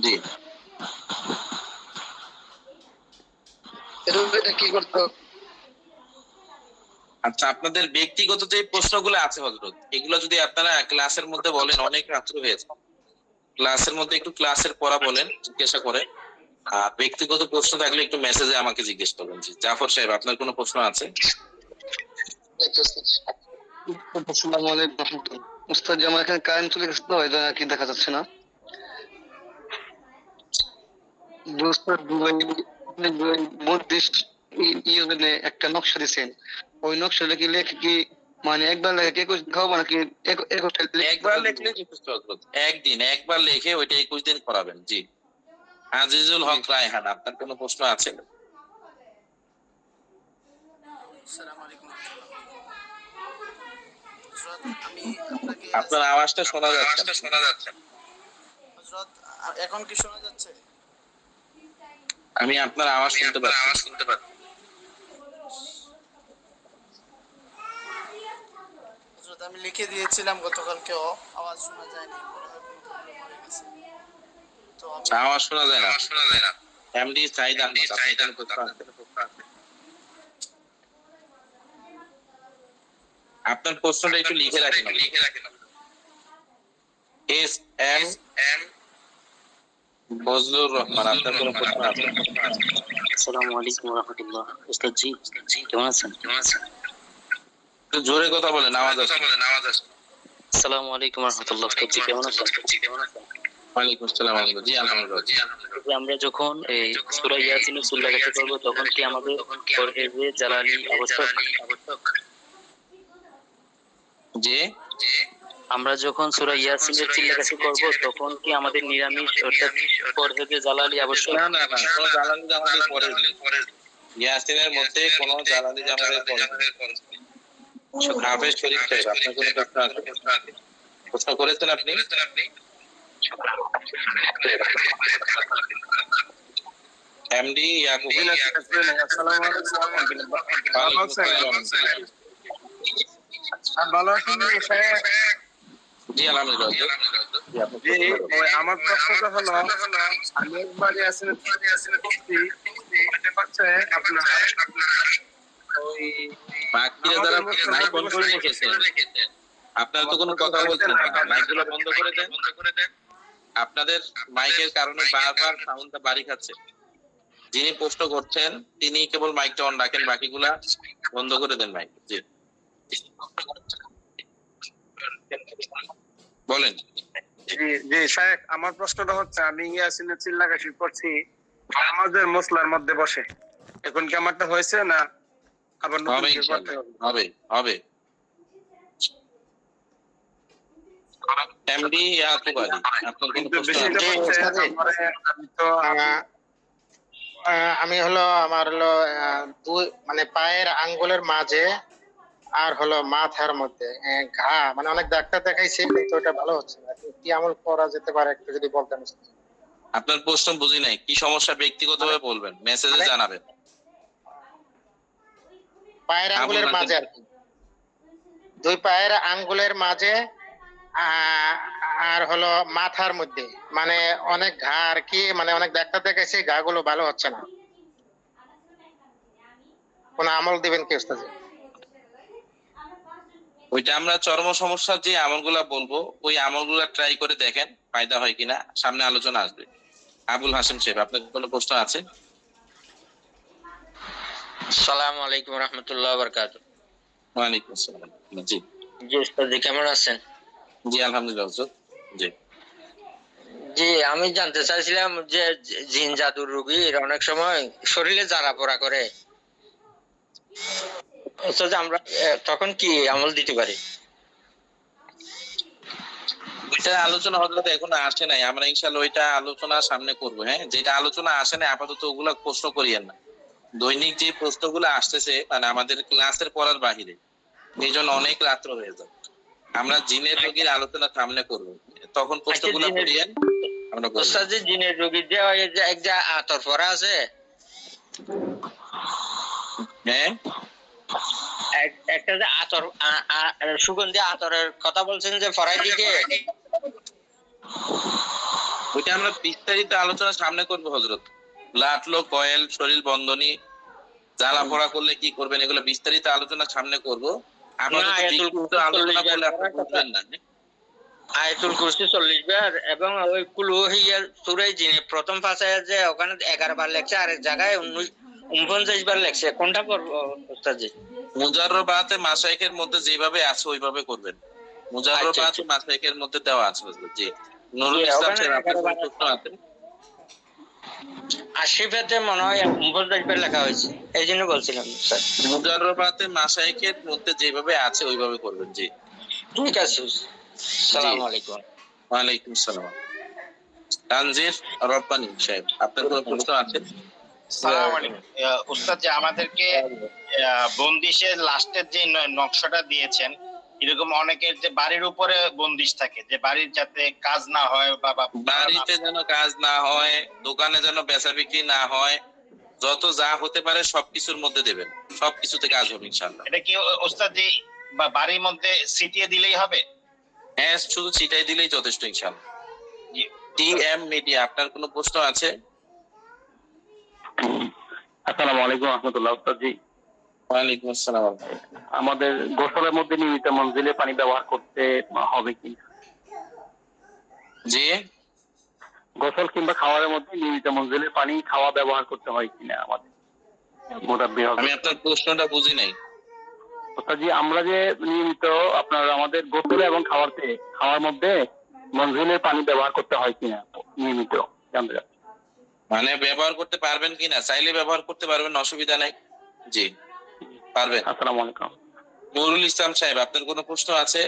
জি এটা কি করতে হবে? আচ্ছা, আপনাদের ব্যক্তিগত যে প্রশ্নগুলো আছে হযরত, এগুলো যদি আপনারা ক্লাসের মধ্যে বলেন, অনেক রাত্র হয়েছে, ক্লাসের মধ্যে একটু ক্লাসের পড়া বলেন, জিজ্ঞাসা করেন। আর ব্যক্তিগত প্রশ্ন থাকলে একটু মেসেজে আমাকে জিজ্ঞেস করবেন। জি জাফর সাহেব, আপনার কোনো প্রশ্ন আছে? আসসালামু আলাইকুম। উস্তাদ জি, আমার এখানে কারেন্ট চলে গেছে তো, এই জন্য কি দেখা যাচ্ছে না। একটা নকশা দিচ্ছেন, ওই নকশা কি লেখে কি মানে একবার লেখে 21 খাওয়াবো নাকি একবার লিখলে যথেষ্ট হযরত, একবার লিখে ওইটা 21 দিন করাবেন। জি আজিজুল হক রায়হান, আপনার কোনো প্রশ্ন আছে? আপনার আওয়াজটা শোনা যাচ্ছে। এখন কি শোনা যাচ্ছে? আমি আপনার আওয়াজ শুনতে পাচ্ছি। আমি লিখে দিয়েছিলাম গতকালকেও, আওয়াজ শোনা যায়নি, তো আওয়াজ শোনা যায় না। এমডি সাইদ আহমেদ, আপনার কোনো প্রশ্ন আছে? আপনার প্রশ্নটা একটু লিখে রাখেন। এস এম বজলুর রহমান, আপনার কোনো প্রশ্ন আছে? আসসালামু আলাইকুম ওয়া রাহমাতুল্লাহ। উস্তাদ জি কেমন আছেন? একটু জোরে কথা বলেন, আওয়াজ আসছে। আসসালামু আলাইকুম ওয়া রাহমাতুল্লাহ। উস্তাদ জি কেমন আছেন? ওয়ালাইকুম আসসালাম। জি আলহামদুলিল্লাহ। আমরা যখন এই সূরা ইয়াসিনের চুল্লাগাছি করব, তখন কি আমাদের পরহেজে জালালি আবশ্যক? জি আমরা যখন সূরা ইয়াসিনের চুল্লাগাছি করব, তখন কি আমাদের নিরামিষ অর্থাৎ পরহেজে জালালি আবশ্যক? না, কোনো জালালি জামালের পরে ইয়াসিনের মধ্যে কোনো জালালি জামালের পরে। হাফেজ শরীফ সাহেব, আপনার কোনো প্রশ্ন আছে? প্রশ্ন করেছেন আপনি? এমডি ইয়াকুব, ভালো আছেন? জি আলহামদুলিল্লাহ। আমার প্রশ্নটা হলো, আমি একবার ইয়াসিনের আপনার ওই বাকিরা যারা মাইক অন করে রেখেছেন, আপনারা তো কোনো কথা বলছেন না, মাইকগুলো বন্ধ করে দেন। আপনাদের মাইকের কারণে বারবার সাউন্ডটা বাড়ি খাচ্ছে। যিনি প্রশ্ন করছেন তিনি কেবল মাইকটা অন রাখেন, বাকিগুলা বন্ধ করে দেন মাইক। জি বলেন। জি শায়েখ, আমার প্রশ্নটা হচ্ছে, আমি ইয়াসিনের চিল্লাকাশি করছি আমাদের মসলার মধ্যে বসে, এখন কি আমারটা হয়েছে না আবার নতুন হবে করে করতে হবে? হবে। এমডি ইয়াকুব আলী, আপনার কোনো প্রশ্ন আছে? আমি হলো আমার হলো দুই মানে পায়ের আঙ্গুলের মাঝে আর হলো মাথার মধ্যে ঘা, মানে অনেক ডাক্তার দেখাইছি কিন্তু ওটা ভালো হচ্ছে না। কি আমল করা যেতে পারে একটু যদি বলতেন। আপনার প্রশ্ন বুঝি নাই, কি সমস্যা ব্যক্তিগতভাবে বলবেন, মেসেজে জানাবেন। পায়ের আঙ্গুলের মাঝে আর কি, দুই পায়ের আঙ্গুলের মাঝে আর হলো মাথার মধ্যে মানে অনেক ঘা আর কি, মানে অনেক ডাক্তার দেখাইছি, ঘা গুলো ভালো হচ্ছে না। কোন আমল দিবেন কি ওস্তাদ? ওইটা আমরা চর্ম সমস্যার যে আমলগুলা বলবো ওই আমলগুলা ট্রাই করে দেখেন ফায়দা হয় কিনা, সামনে আলোচনা আসবে। আবুল হাসিম সাহেব, আপনার কোনো প্রশ্ন আছে? আসসালামু আলাইকুম রহমতুল্লাহ বারাকাতুহু। ওয়ালাইকুম আসসালাম। জি জি উস্তাদ জি, কেমন আছেন? জি আলহামদুলিল্লাহ হুজুর। জি জি, আমি জানতে চাইছিলাম যে জিন জাদুর রোগীর অনেক সময় শরীরে জ্বালা পোড়া করে, উস্তাদ আমরা তখন কি আমল দিতে পারি? ওইটা আলোচনা হজরত এখনো আসে নাই, আমরা ইনশাআল্লাহ ওইটা আলোচনা সামনে করবো। হ্যাঁ, যেটা আলোচনা আসে নাই আপাতত ওগুলা প্রশ্ন করিয়েন না। দৈনিক যে প্রশ্নগুলো আসতেছে মানে আমাদের ক্লাসের পড়ার বাহিরে, এই জন্য অনেক রাত্র হয়ে যায়। আমরা জিনের রোগীর আলোচনা সামনে করবো, তখন প্রশ্নগুলো করিয়েন আমরা বলবো। উস্তাদ জি, জিনের রোগীর যে ওই যে এক যে আতর পরা আছে, হ্যাঁ একটা যে আতর সুগন্ধি আতরের কথা বলছেন যে ফরাই দিকে, ওইটা আমরা বিস্তারিত আলোচনা সামনে করবো হজরত। লাটলো কয়েল, শরীর বন্ধনী, জ্বালা পোড়া করলে কি করবেন, এগুলো বিস্তারিত আলোচনা সামনে করবো। আপাতত বিক্ষিপ্ত আলোচনা করলে আপনি বুঝবেন না। আয়াতুল কুরসি 40 বার এবং ওই কুল হিয়া সূরা জিন প্রথম পাশে যে ওখানে 11 বার লেখছে, আর এক জায়গায় 49 বার লেখছে, কোনটা পড়বো উস্তাদ জি? মুজাররবাতে মাশায়েখের মধ্যে যেভাবে আছে ওইভাবে করবেন। মুজাররবাতে মাশায়েখের মধ্যে দেওয়া আছে হযরত। জি নুরুল ইসলাম সাহেব, আপনার কোনো প্রশ্ন আছে? আশিফাতে মনে হয় 49 বার লেখা হয়েছে, এই জন্য বলছিলাম স্যার। মুজাররবাতে মাশায়েখের মধ্যে যেভাবে আছে ওইভাবে করবেন। জি ঠিক আছে, আসসালামু আলাইকুম। ওয়ালাইকুম আসসালাম। তানজির রব্বানী সাহেব, আপনার কোনো প্রশ্ন আছে? আসসালামু আলাইকুম উস্তাদ, যে আমাদেরকে বন্দিশের লাস্টের যে নকশাটা দিয়েছেন, এরকম অনেকের যে বাড়ির উপরে বন্দিশ থাকে, যে বাড়ির যাতে কাজ না হয় বা বাড়িতে যেন কাজ না হয়, দোকানে যেন বেচা বিক্রি না হয়, যত যা হতে পারে সবকিছুর মধ্যে দেবেন, সবকিছুতে কাজ হবে ইনশাআল্লাহ। এটা কি উস্তাদ জি বাড়ির মধ্যে ছিটিয়ে দিলেই হবে? হ্যাঁ, শুধু ছিটাই দিলেই যথেষ্ট ইনশাআল্লাহ। টিএম মিডিয়া, আপনার কোনো প্রশ্ন আছে? আসসালামু আলাইকুম রহমতুল্লাহ। উস্তাদ জি ওয়ালাইকুম আসসালাম। আমাদের গোসলের মধ্যে নিয়মিত মঞ্জিলে পানি ব্যবহার করতে হবে কি? জি, গোসল কিংবা খাওয়ার মধ্যে নিয়মিত মঞ্জিলে পানি খাওয়া ব্যবহার করতে হয় কিনা আমাদের মুরাব্বি হবে? আমি আপনার প্রশ্নটা বুঝি নাই। উস্তাদ জি, আমরা যে নিয়মিত আপনার আমাদের গোসলে এবং খাওয়ার মধ্যে মঞ্জিলের পানি ব্যবহার করতে হয় কিনা নিয়মিত জানতে চাচ্ছি। মানে ব্যবহার করতে পারবেন কিনা, চাইলে ব্যবহার করতে পারবেন, অসুবিধা নাই। জি পারবেন। আসসালামু আলাইকুম। নুরুল ইসলাম সাহেব, আপনার কোনো প্রশ্ন আছে?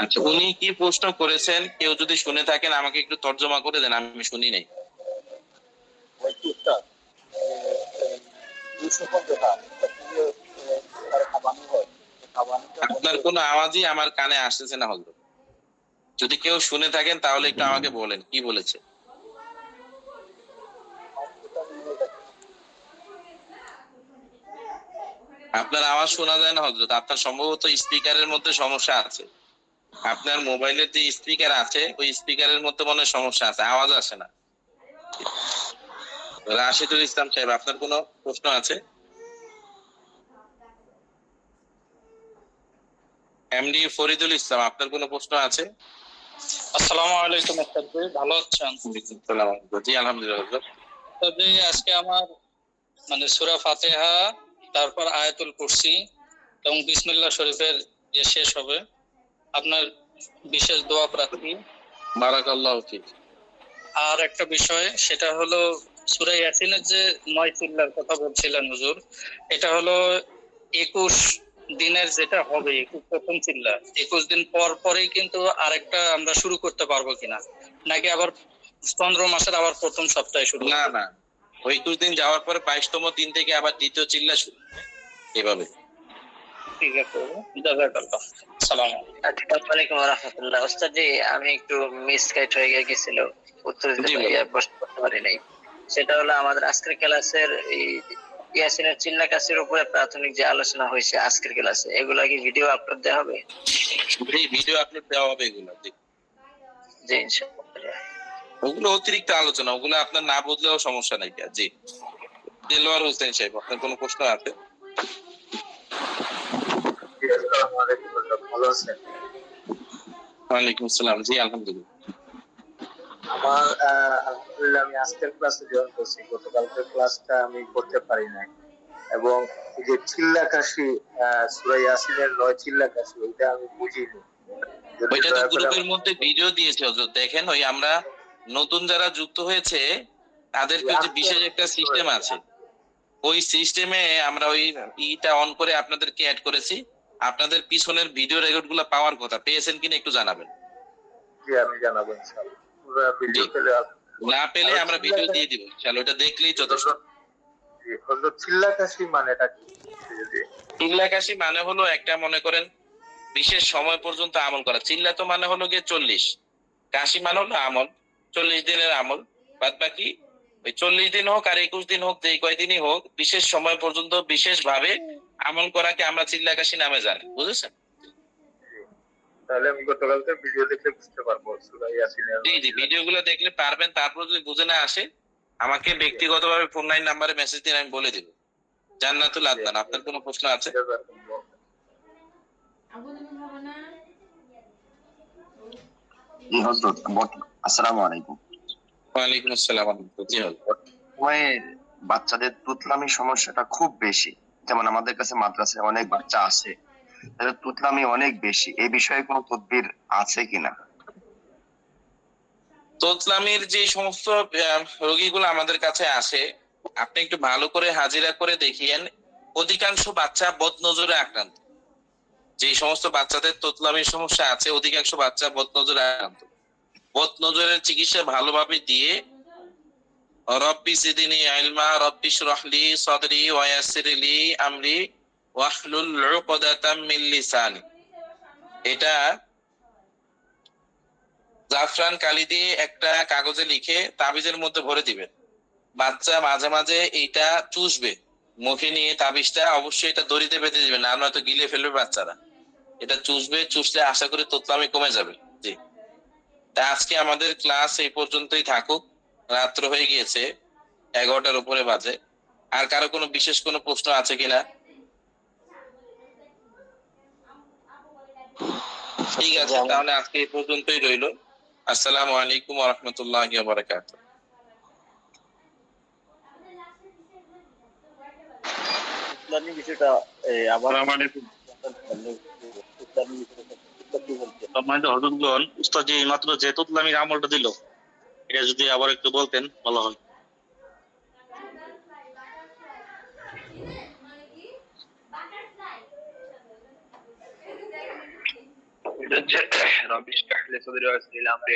আচ্ছা, উনি কি প্রশ্ন করেছেন কেউ যদি শুনে থাকেন আমাকে একটু তর্জমা করে দেন, আমি শুনি নাই। আপনার কোনো আওয়াজই আমার কানে আসতেছে না হজরত। যদি কেউ শুনে থাকেন তাহলে একটু আমাকে বলেন কি বলেছে। আপনার আওয়াজ শোনা যায় না হজরত, আপনার সম্ভবত স্পিকারের মধ্যে সমস্যা আছে। আপনার মোবাইলের যে স্পিকার আছে ওই স্পিকারের মধ্যে মনে হয় সমস্যা আছে, আওয়াজ আসে না। রাশিদুল ইসলাম সাহেব, আপনার কোনো প্রশ্ন আছে? এমডি ফরিদুল ইসলাম, আপনার কোনো প্রশ্ন আছে? আসসালামু আলাইকুম উস্তাদ জি, ভালো আছেন? জি আলহামদুলিল্লাহ। উস্তাদ জি, আজকে আমার মানে সূরা ফাতিহা, তারপর আয়াতুল কুরসি এবং বিসমিল্লাহ শরীফের যে শেষ হবে, আপনার বিশেষ দোয়া প্রার্থী। বারাকাল্লাহু ফিক। আর একটা বিষয়, সেটা হলো সূরা ইয়াসিনের যে 9 চিল্লার কথা বলছিলেন হুজুর, এটা হলো 21 দিনের যেটা হবে, 21 প্রথম চিল্লা, 21 দিন পর পরেই কিন্তু আরেকটা আমরা শুরু করতে পারবো কিনা, নাকি আবার 15 মাসের আবার প্রথম সপ্তাহে শুরু? না না, ওই 21 দিন যাওয়ার পরে 22তম দিন থেকে আবার দ্বিতীয় চিল্লা শুরু, এভাবে। ঠিক আছে, জাযাকাল্লাহ। আসসালামু আসসালামু আলাইকুম ওয়া রাহমাতুল্লাহ। ওস্তাদ জি, আমি একটু মিসগাইড হয়ে গেছিল, উত্তর দিতে প্রশ্ন করতে পারি নাই। সেটা হলো আমাদের আজকের ক্লাসের এই ইয়াসিনের চিল্লা কাছের উপরে প্রাথমিক যে আলোচনা হয়েছে আজকের ক্লাসে, এগুলা কি ভিডিও আপলোড দেওয়া হবে? ভিডিও আপলোড দেওয়া হবে এগুলো। জি ইনশাআল্লাহ। ওগুলো অতিরিক্ত আলোচনা, ওগুলো আপনার না বুঝলেও সমস্যা নাই। জি, দেলোয়ার হোসেন সাহেব, আপনার কোনো প্রশ্ন আছে? ভালো আছেন? ওয়ালাইকুম আসসালাম। জি আলহামদুলিল্লাহ। আমার আলহামদুলিল্লাহ, আমি আজকের ক্লাসে জয়েন করছি, গতকালকের ক্লাসটা আমি করতে পারি নাই। এবং এই যে চিল্লা কাশি, সূরা ইয়াসিনের 9 চিল্লা কাশি, ওইটা আমি বুঝিনি। ওইটা তো গ্রুপের মধ্যে ভিডিও দিয়েছে হুজুর, দেখেন। ওই আমরা নতুন যারা যুক্ত হয়েছে তাদেরকে যে বিশেষ একটা সিস্টেম আছে, ওই সিস্টেমে আমরা ওই ইটা অন করে আপনাদেরকে অ্যাড করেছি। আপনাদের পিছনের ভিডিও রেকর্ড গুলো পাওয়ার কথা, পেয়েছেন কিনা একটু জানাবেন। জি আমি জানাবো ইনশাআল্লাহ। পুরো ভিডিও পেলে, না পেলে আমরা ভিডিও দিয়ে দিব ইনশাআল্লাহ, ওটা দেখলেই যথেষ্ট। জি হযরত চিল্লা কাশি মানেটা কি? চিল্লা কাশি মানে হলো একটা, মনে করেন বিশেষ সময় পর্যন্ত আমল করা। চিল্লা তো মানে হলো গিয়ে 40, কাশি মানে হলো আমল, 40 দিনের আমল। বাদ বাকি ওই 40 দিন হোক আর 21 দিন হোক, যে কয়দিনই হোক, বিশেষ সময় পর্যন্ত বিশেষ ভাবে আমল করাকে আমরা চিল্লা কাশি নামে জানি, বুঝেছেন? তাহলে আমি গতকালকে ভিডিও দেখলে বুঝতে পারবো সূরা ইয়াসিনের। জি জি, ভিডিও গুলো দেখলে পারবেন। তারপর যদি বুঝে না আসে, আমাকে ব্যক্তিগতভাবে ফোন লাইন নাম্বারে মেসেজ দিন, আমি বলে দিব। জান্নাতুল আদনান, আপনার কোনো প্রশ্ন আছে? জি হযরত, আসসালামু আলাইকুম। ওয়ালাইকুম আসসালাম। জি হযরত, বাচ্চাদের তুতলামি সমস্যাটা খুব বেশি। যেমন আমাদের কাছে মাদ্রাসায় অনেক বাচ্চা আছে, তাদের তুতলামি অনেক বেশি। এই বিষয়ে কোনো তদবির আছে কিনা? তোতলামির যে সমস্ত রোগীগুলো আমাদের কাছে আসে, আপনি একটু ভালো করে হাজিরা করে দেখিয়েন। অধিকাংশ বাচ্চা বদনজরে আক্রান্ত। যে সমস্ত বাচ্চাদের তোতলামির সমস্যা আছে, অধিকাংশ বাচ্চা বদনজরে আক্রান্ত। বদনজরের চিকিৎসা ভালোভাবে দিয়ে রব্বি জিদনি ইলমা, রব্বি ইশরাহ লি সাদরি ওয়া ইয়াসসির লি আমরি ওয়াহলুল উকদাতাম মিন লিসানি, এটা জাফরান কালি দিয়ে একটা কাগজে লিখে তাবিজের মধ্যে ভরে দিবেন। বাচ্চা মাঝে মাঝে এইটা চুষবে, মুখে নিয়ে তাবিজটা অবশ্যই এটা দড়িতে বেঁধে দিবেন, না নয়তো গিলে ফেলবে বাচ্চারা। এটা চুষবে, চুষলে আশা করি তোতলামি কমে যাবে। জি, তা আজকে আমাদের ক্লাস এই পর্যন্তই থাকুক। রাত্র হয়ে গিয়েছে, 11টার উপরে বাজে। আর কারো কোনো বিশেষ কোনো প্রশ্ন আছে কিনা? ঠিক আছে, তাহলে আজকে এই পর্যন্তই রইল। আসসালামু আলাইকুম ওয়া রাহমাতুল্লাহি ওয়া বারাকাতুহু। ইসলামী বিষয়টা আবার সম্মানিত হযরতগণ, উস্তাদ জি মাত্র যে তুতলামির আমলটা দিল, এটা যদি আবার একটু বলতেন ভালো হয়।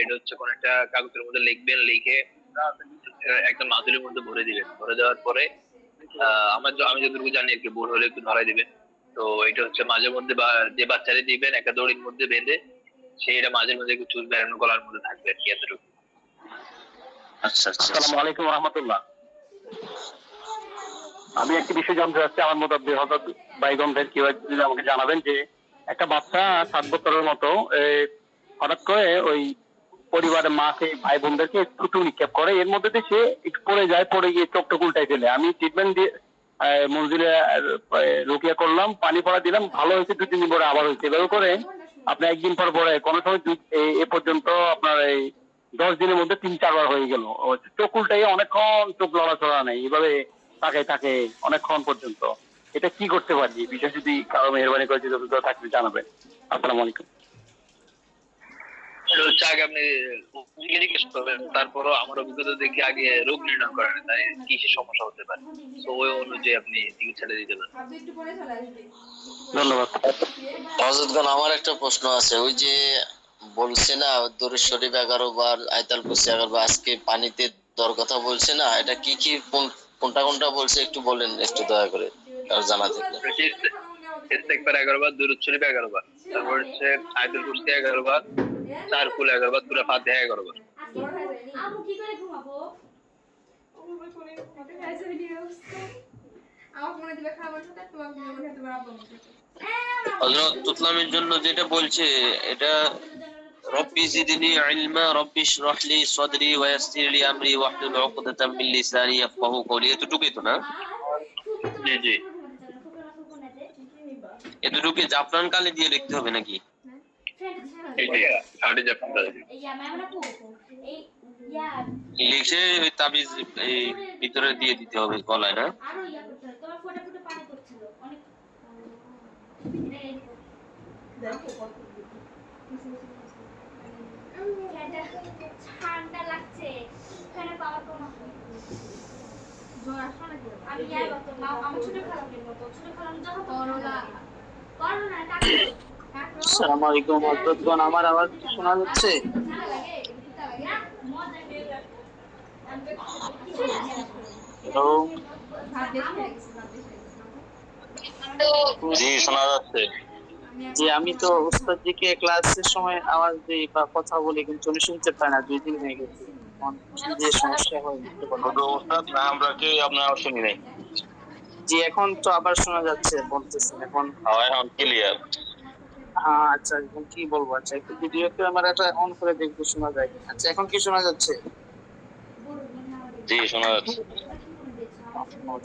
এটা হচ্ছে কোন একটা কাগজের মধ্যে লিখবেন, লিখে একটা মাদুলির মধ্যে ভরে দিবেন। ভরে দেওয়ার পরে আমি যতটুকু জানি একটু বোর হলে একটু ধরাই দিবেন। তো এটা হচ্ছে মাঝে মধ্যে যে বাচ্চারে দিবেন একটা দড়ির মধ্যে বেঁধে, সেইটা মাঝে মাঝে একটু চুল বেড়ানো গলার মধ্যে থাকবে আর কি, এতটুকু। আচ্ছা আচ্ছা। আসসালামু আলাইকুম ওয়া রাহমাতুল্লাহ। আমি একটি বিষয় জানতে চাচ্ছি, আমার মতো হযরত বাইগমদের কি যদি আমাকে জানাবেন যে একটা বাচ্চা 7 বছরের মতো হঠাৎ করে ওই পরিবারের মাকে, ভাই বোনদেরকে একটু নিক্ষেপ করে, এর মধ্যে দিয়ে সে একটু পড়ে যায়, পড়ে গিয়ে চোখটা উল্টাই ফেলে। আমি ট্রিটমেন্ট দিয়ে মঞ্জিলে রুকিয়া করলাম, পানি পড়া দিলাম, ভালো হয়েছে, 2-3 দিন পরে আবার হয়েছে। এভাবে করে আপনার একদিন পর পরে কোনো সময় এ পর্যন্ত আপনার এই 10 দিনের মধ্যে 3-4 বার হয়ে গেল। চোখ উল্টাই অনেকক্ষণ চোখ লড়াচড়া নেই, এইভাবে তাকে অনেকক্ষণ পর্যন্ত। এটা কি করতে পারি? এই বিষয়ে যদি কারো মেহরবানি করে যদি অভিজ্ঞতা থাকলে জানাবেন। আসসালামু আলাইকুম। এটা হচ্ছে আগে আপনি জিজ্ঞেস করবেন, তারপরও আমার অভিজ্ঞতা দেখে আগে রোগ নির্ণয় করেন, তাই কিসের সমস্যা হতে পারে, তো ওই অনুযায়ী আপনি চিকিৎসাটা দিতে পারেন। ধন্যবাদ। হযরতগণ, আমার একটা প্রশ্ন আছে। ওই যে বলছে না দরুদ শরীফ 11 বার, আয়াতুল কুরসি 11 বার, আজকে পানিতে দেওয়ার কথা বলছে না, এটা কি কি কোনটা কোনটা বলছে একটু বলেন, একটু দয়া করে কারো জানা থাকলে। ইস্তেগফার 11 বার, দরুদ শরীফ 11 বার, তারপর হচ্ছে আয়াতুল কুরসি 11 বার, তারকুল 11 বার, সূরা ফাতিহা 11 বার। আমু কি করে ঘুমাবো? আমু বলে ঘুমাতে চাইছে ভিডিও। আমার মনে দিবে খাবার সাথে তোমার মনে খেতে পারবো না। হযরত তুতলামের জন্য যেটা বলছে, এটা রব্বি জিদনি ইলমা রব্বি ইশরাহ লি সাদরি ওয়া ইয়াসসির লি আমরি ওয়াহলুল উকদাতাম মিন লিসানি ইয়াফকাহু কওলি, এতটুকুই তো না? জি জি, এতটুকু জাফরান কালি দিয়ে লিখতে হবে নাকি? এইটাই খাড়ি জাফরান কালি লিখে ওই তাবিজ এই ভিতরে দিয়ে দিতে হবে গলায়, না? ঠান্ডা লাগছে, ফ্যানের পাওয়ার কম আছে। জ্বর আসলো নাকি? আমি যাই তো আমার ছোট খালামের মতো, ছোট খালাম যখন করোনা করোনা কাকু। আসসালামু আলাইকুম হযরতগণ, আমার আওয়াজ শোনা যাচ্ছে? জি, শোনা যাচ্ছে। জি, আমি তো উস্তাদজিকে ক্লাসের সময় আওয়াজ দিই বা কথা বলি, কিন্তু উনি শুনতে পায় না। 2 দিন হয়ে গেছে। যে সমস্যা হয় উস্তাদ না, আমরা কি আপনার আওয়াজ শুনি নাই। জি, এখন তো আবার শোনা যাচ্ছে, বলতেছেন এখন। এখন ক্লিয়ার। হ্যাঁ, আচ্ছা, এখন কি বলবো? আচ্ছা, একটু ভিডিও ক্যামেরাটা অন করে দেখবো শোনা যায়। আচ্ছা, এখন কি শোনা যাচ্ছে? জি, শোনা যাচ্ছে।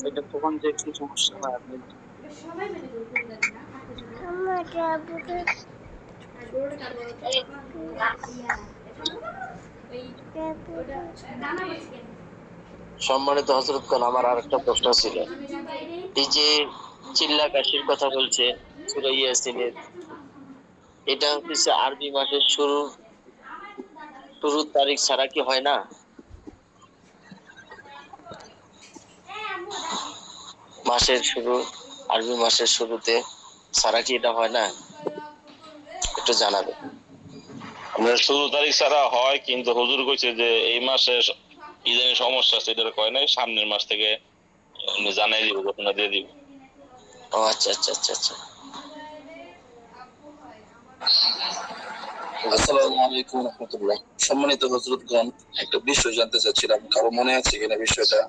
এটা তখন যে কি সমস্যা হয় আপনি সম্মানিত হযরতগণ, আমার আরেকটা প্রশ্ন ছিল। এই যে চিল্লা কাশির কথা বলছে সূরা ইয়াসিনের, এটা হচ্ছে আরবি মাসের শুরুর তারিখ ছাড়া কি হয় না? মাসের শুরু, আরবি মাসের শুরুতে ছাড়া কি এটা হয় না? একটু জানাবেন। আপনার 16 তারিখ ছাড়া হয়, কিন্তু হুজুর কইছে যে এই মাসে কি জানি সমস্যা আছে, এটা কয় নাই, সামনের মাস থেকে জানাই দিব, ঘোষণা দিয়ে দিব। ও আচ্ছা আচ্ছা আচ্ছা আচ্ছা। আসসালামু আলাইকুম ওয়া রাহমাতুল্লাহ। সম্মানিত হযরতগণ, একটা বিষয় জানতে চাচ্ছিলাম, কারো মনে আছে কিনা বিষয়টা?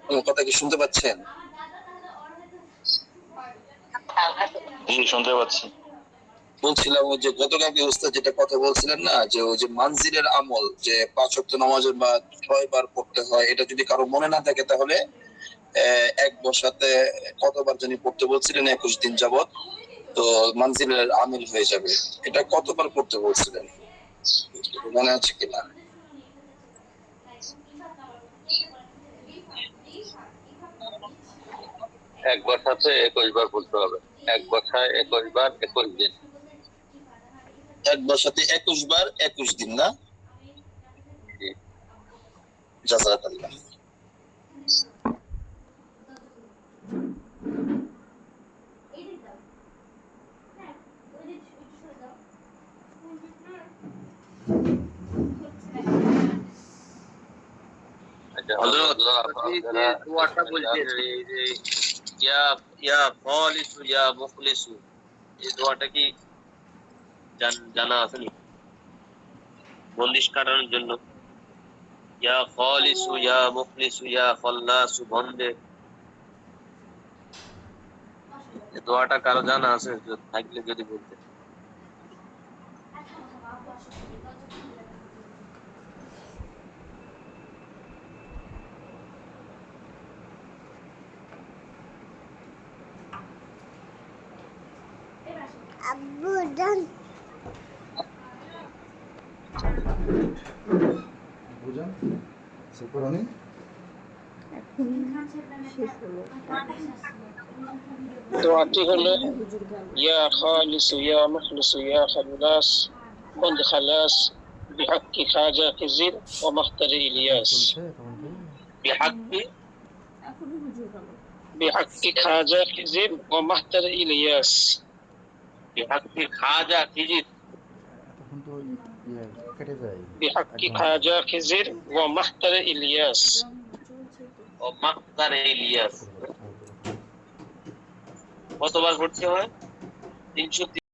আমার কথা কি শুনতে পাচ্ছেন? জি, শুনতে পাচ্ছি। বলছিলাম ওই যে গতকালকে উস্তাদ যেটা কথা বলছিলেন না, যে ওই যে মানজিলের আমল, যে 5 ওয়াক্ত নামাজের বা 6 বার পড়তে হয়, এটা যদি কারো মনে না থাকে তাহলে এক বসাতে কতবার জানি পড়তে বলছিলেন, 21 দিন যাবত, তো মানজিলের আমিল হয়ে যাবে। এটা কতবার পড়তে বলছিলেন, মনে আছে কিনা? এক বছরে 21 বার পড়তে হবে। এক বছরে 21 বার 21 দিন। এক বসাতে 21 বার 21 দিন, না? জাযাকাল্লাহ। হযরত যে দোয়াটা বলছেন, এই যে ইয়া খালিসু ইয়া মুখলিসু, এই দোয়াটা কি জানা আছে নি? বন্দিশ কাটানোর জন্য ইয়া খালিসু ইয়া মুখলিসু ইয়া খাল্লাসু বন্দে, এই দোয়াটা কারো জানা আছে? থাকলে যদি বলতে। আব্বু জান বুঝান সুপরনি দোয়াটি হলো ইয়া খালিস ইয়া মুখলিস ইয়া খালাস বন্দ খালাস বিহাক্কি খাজা খিজির ওয়া মাহতারি ইলিয়াস বিহাক্কি খাজা খিজির ওয়া মাহতারি ইলিয়াস বিহাক্কি খাজা খিজির বিহাক্কি খাজা খিজির ওয়া মাহতারি ইলিয়াস ও মাহতারে ইলিয়াস কতবার পড়তে হয়? 300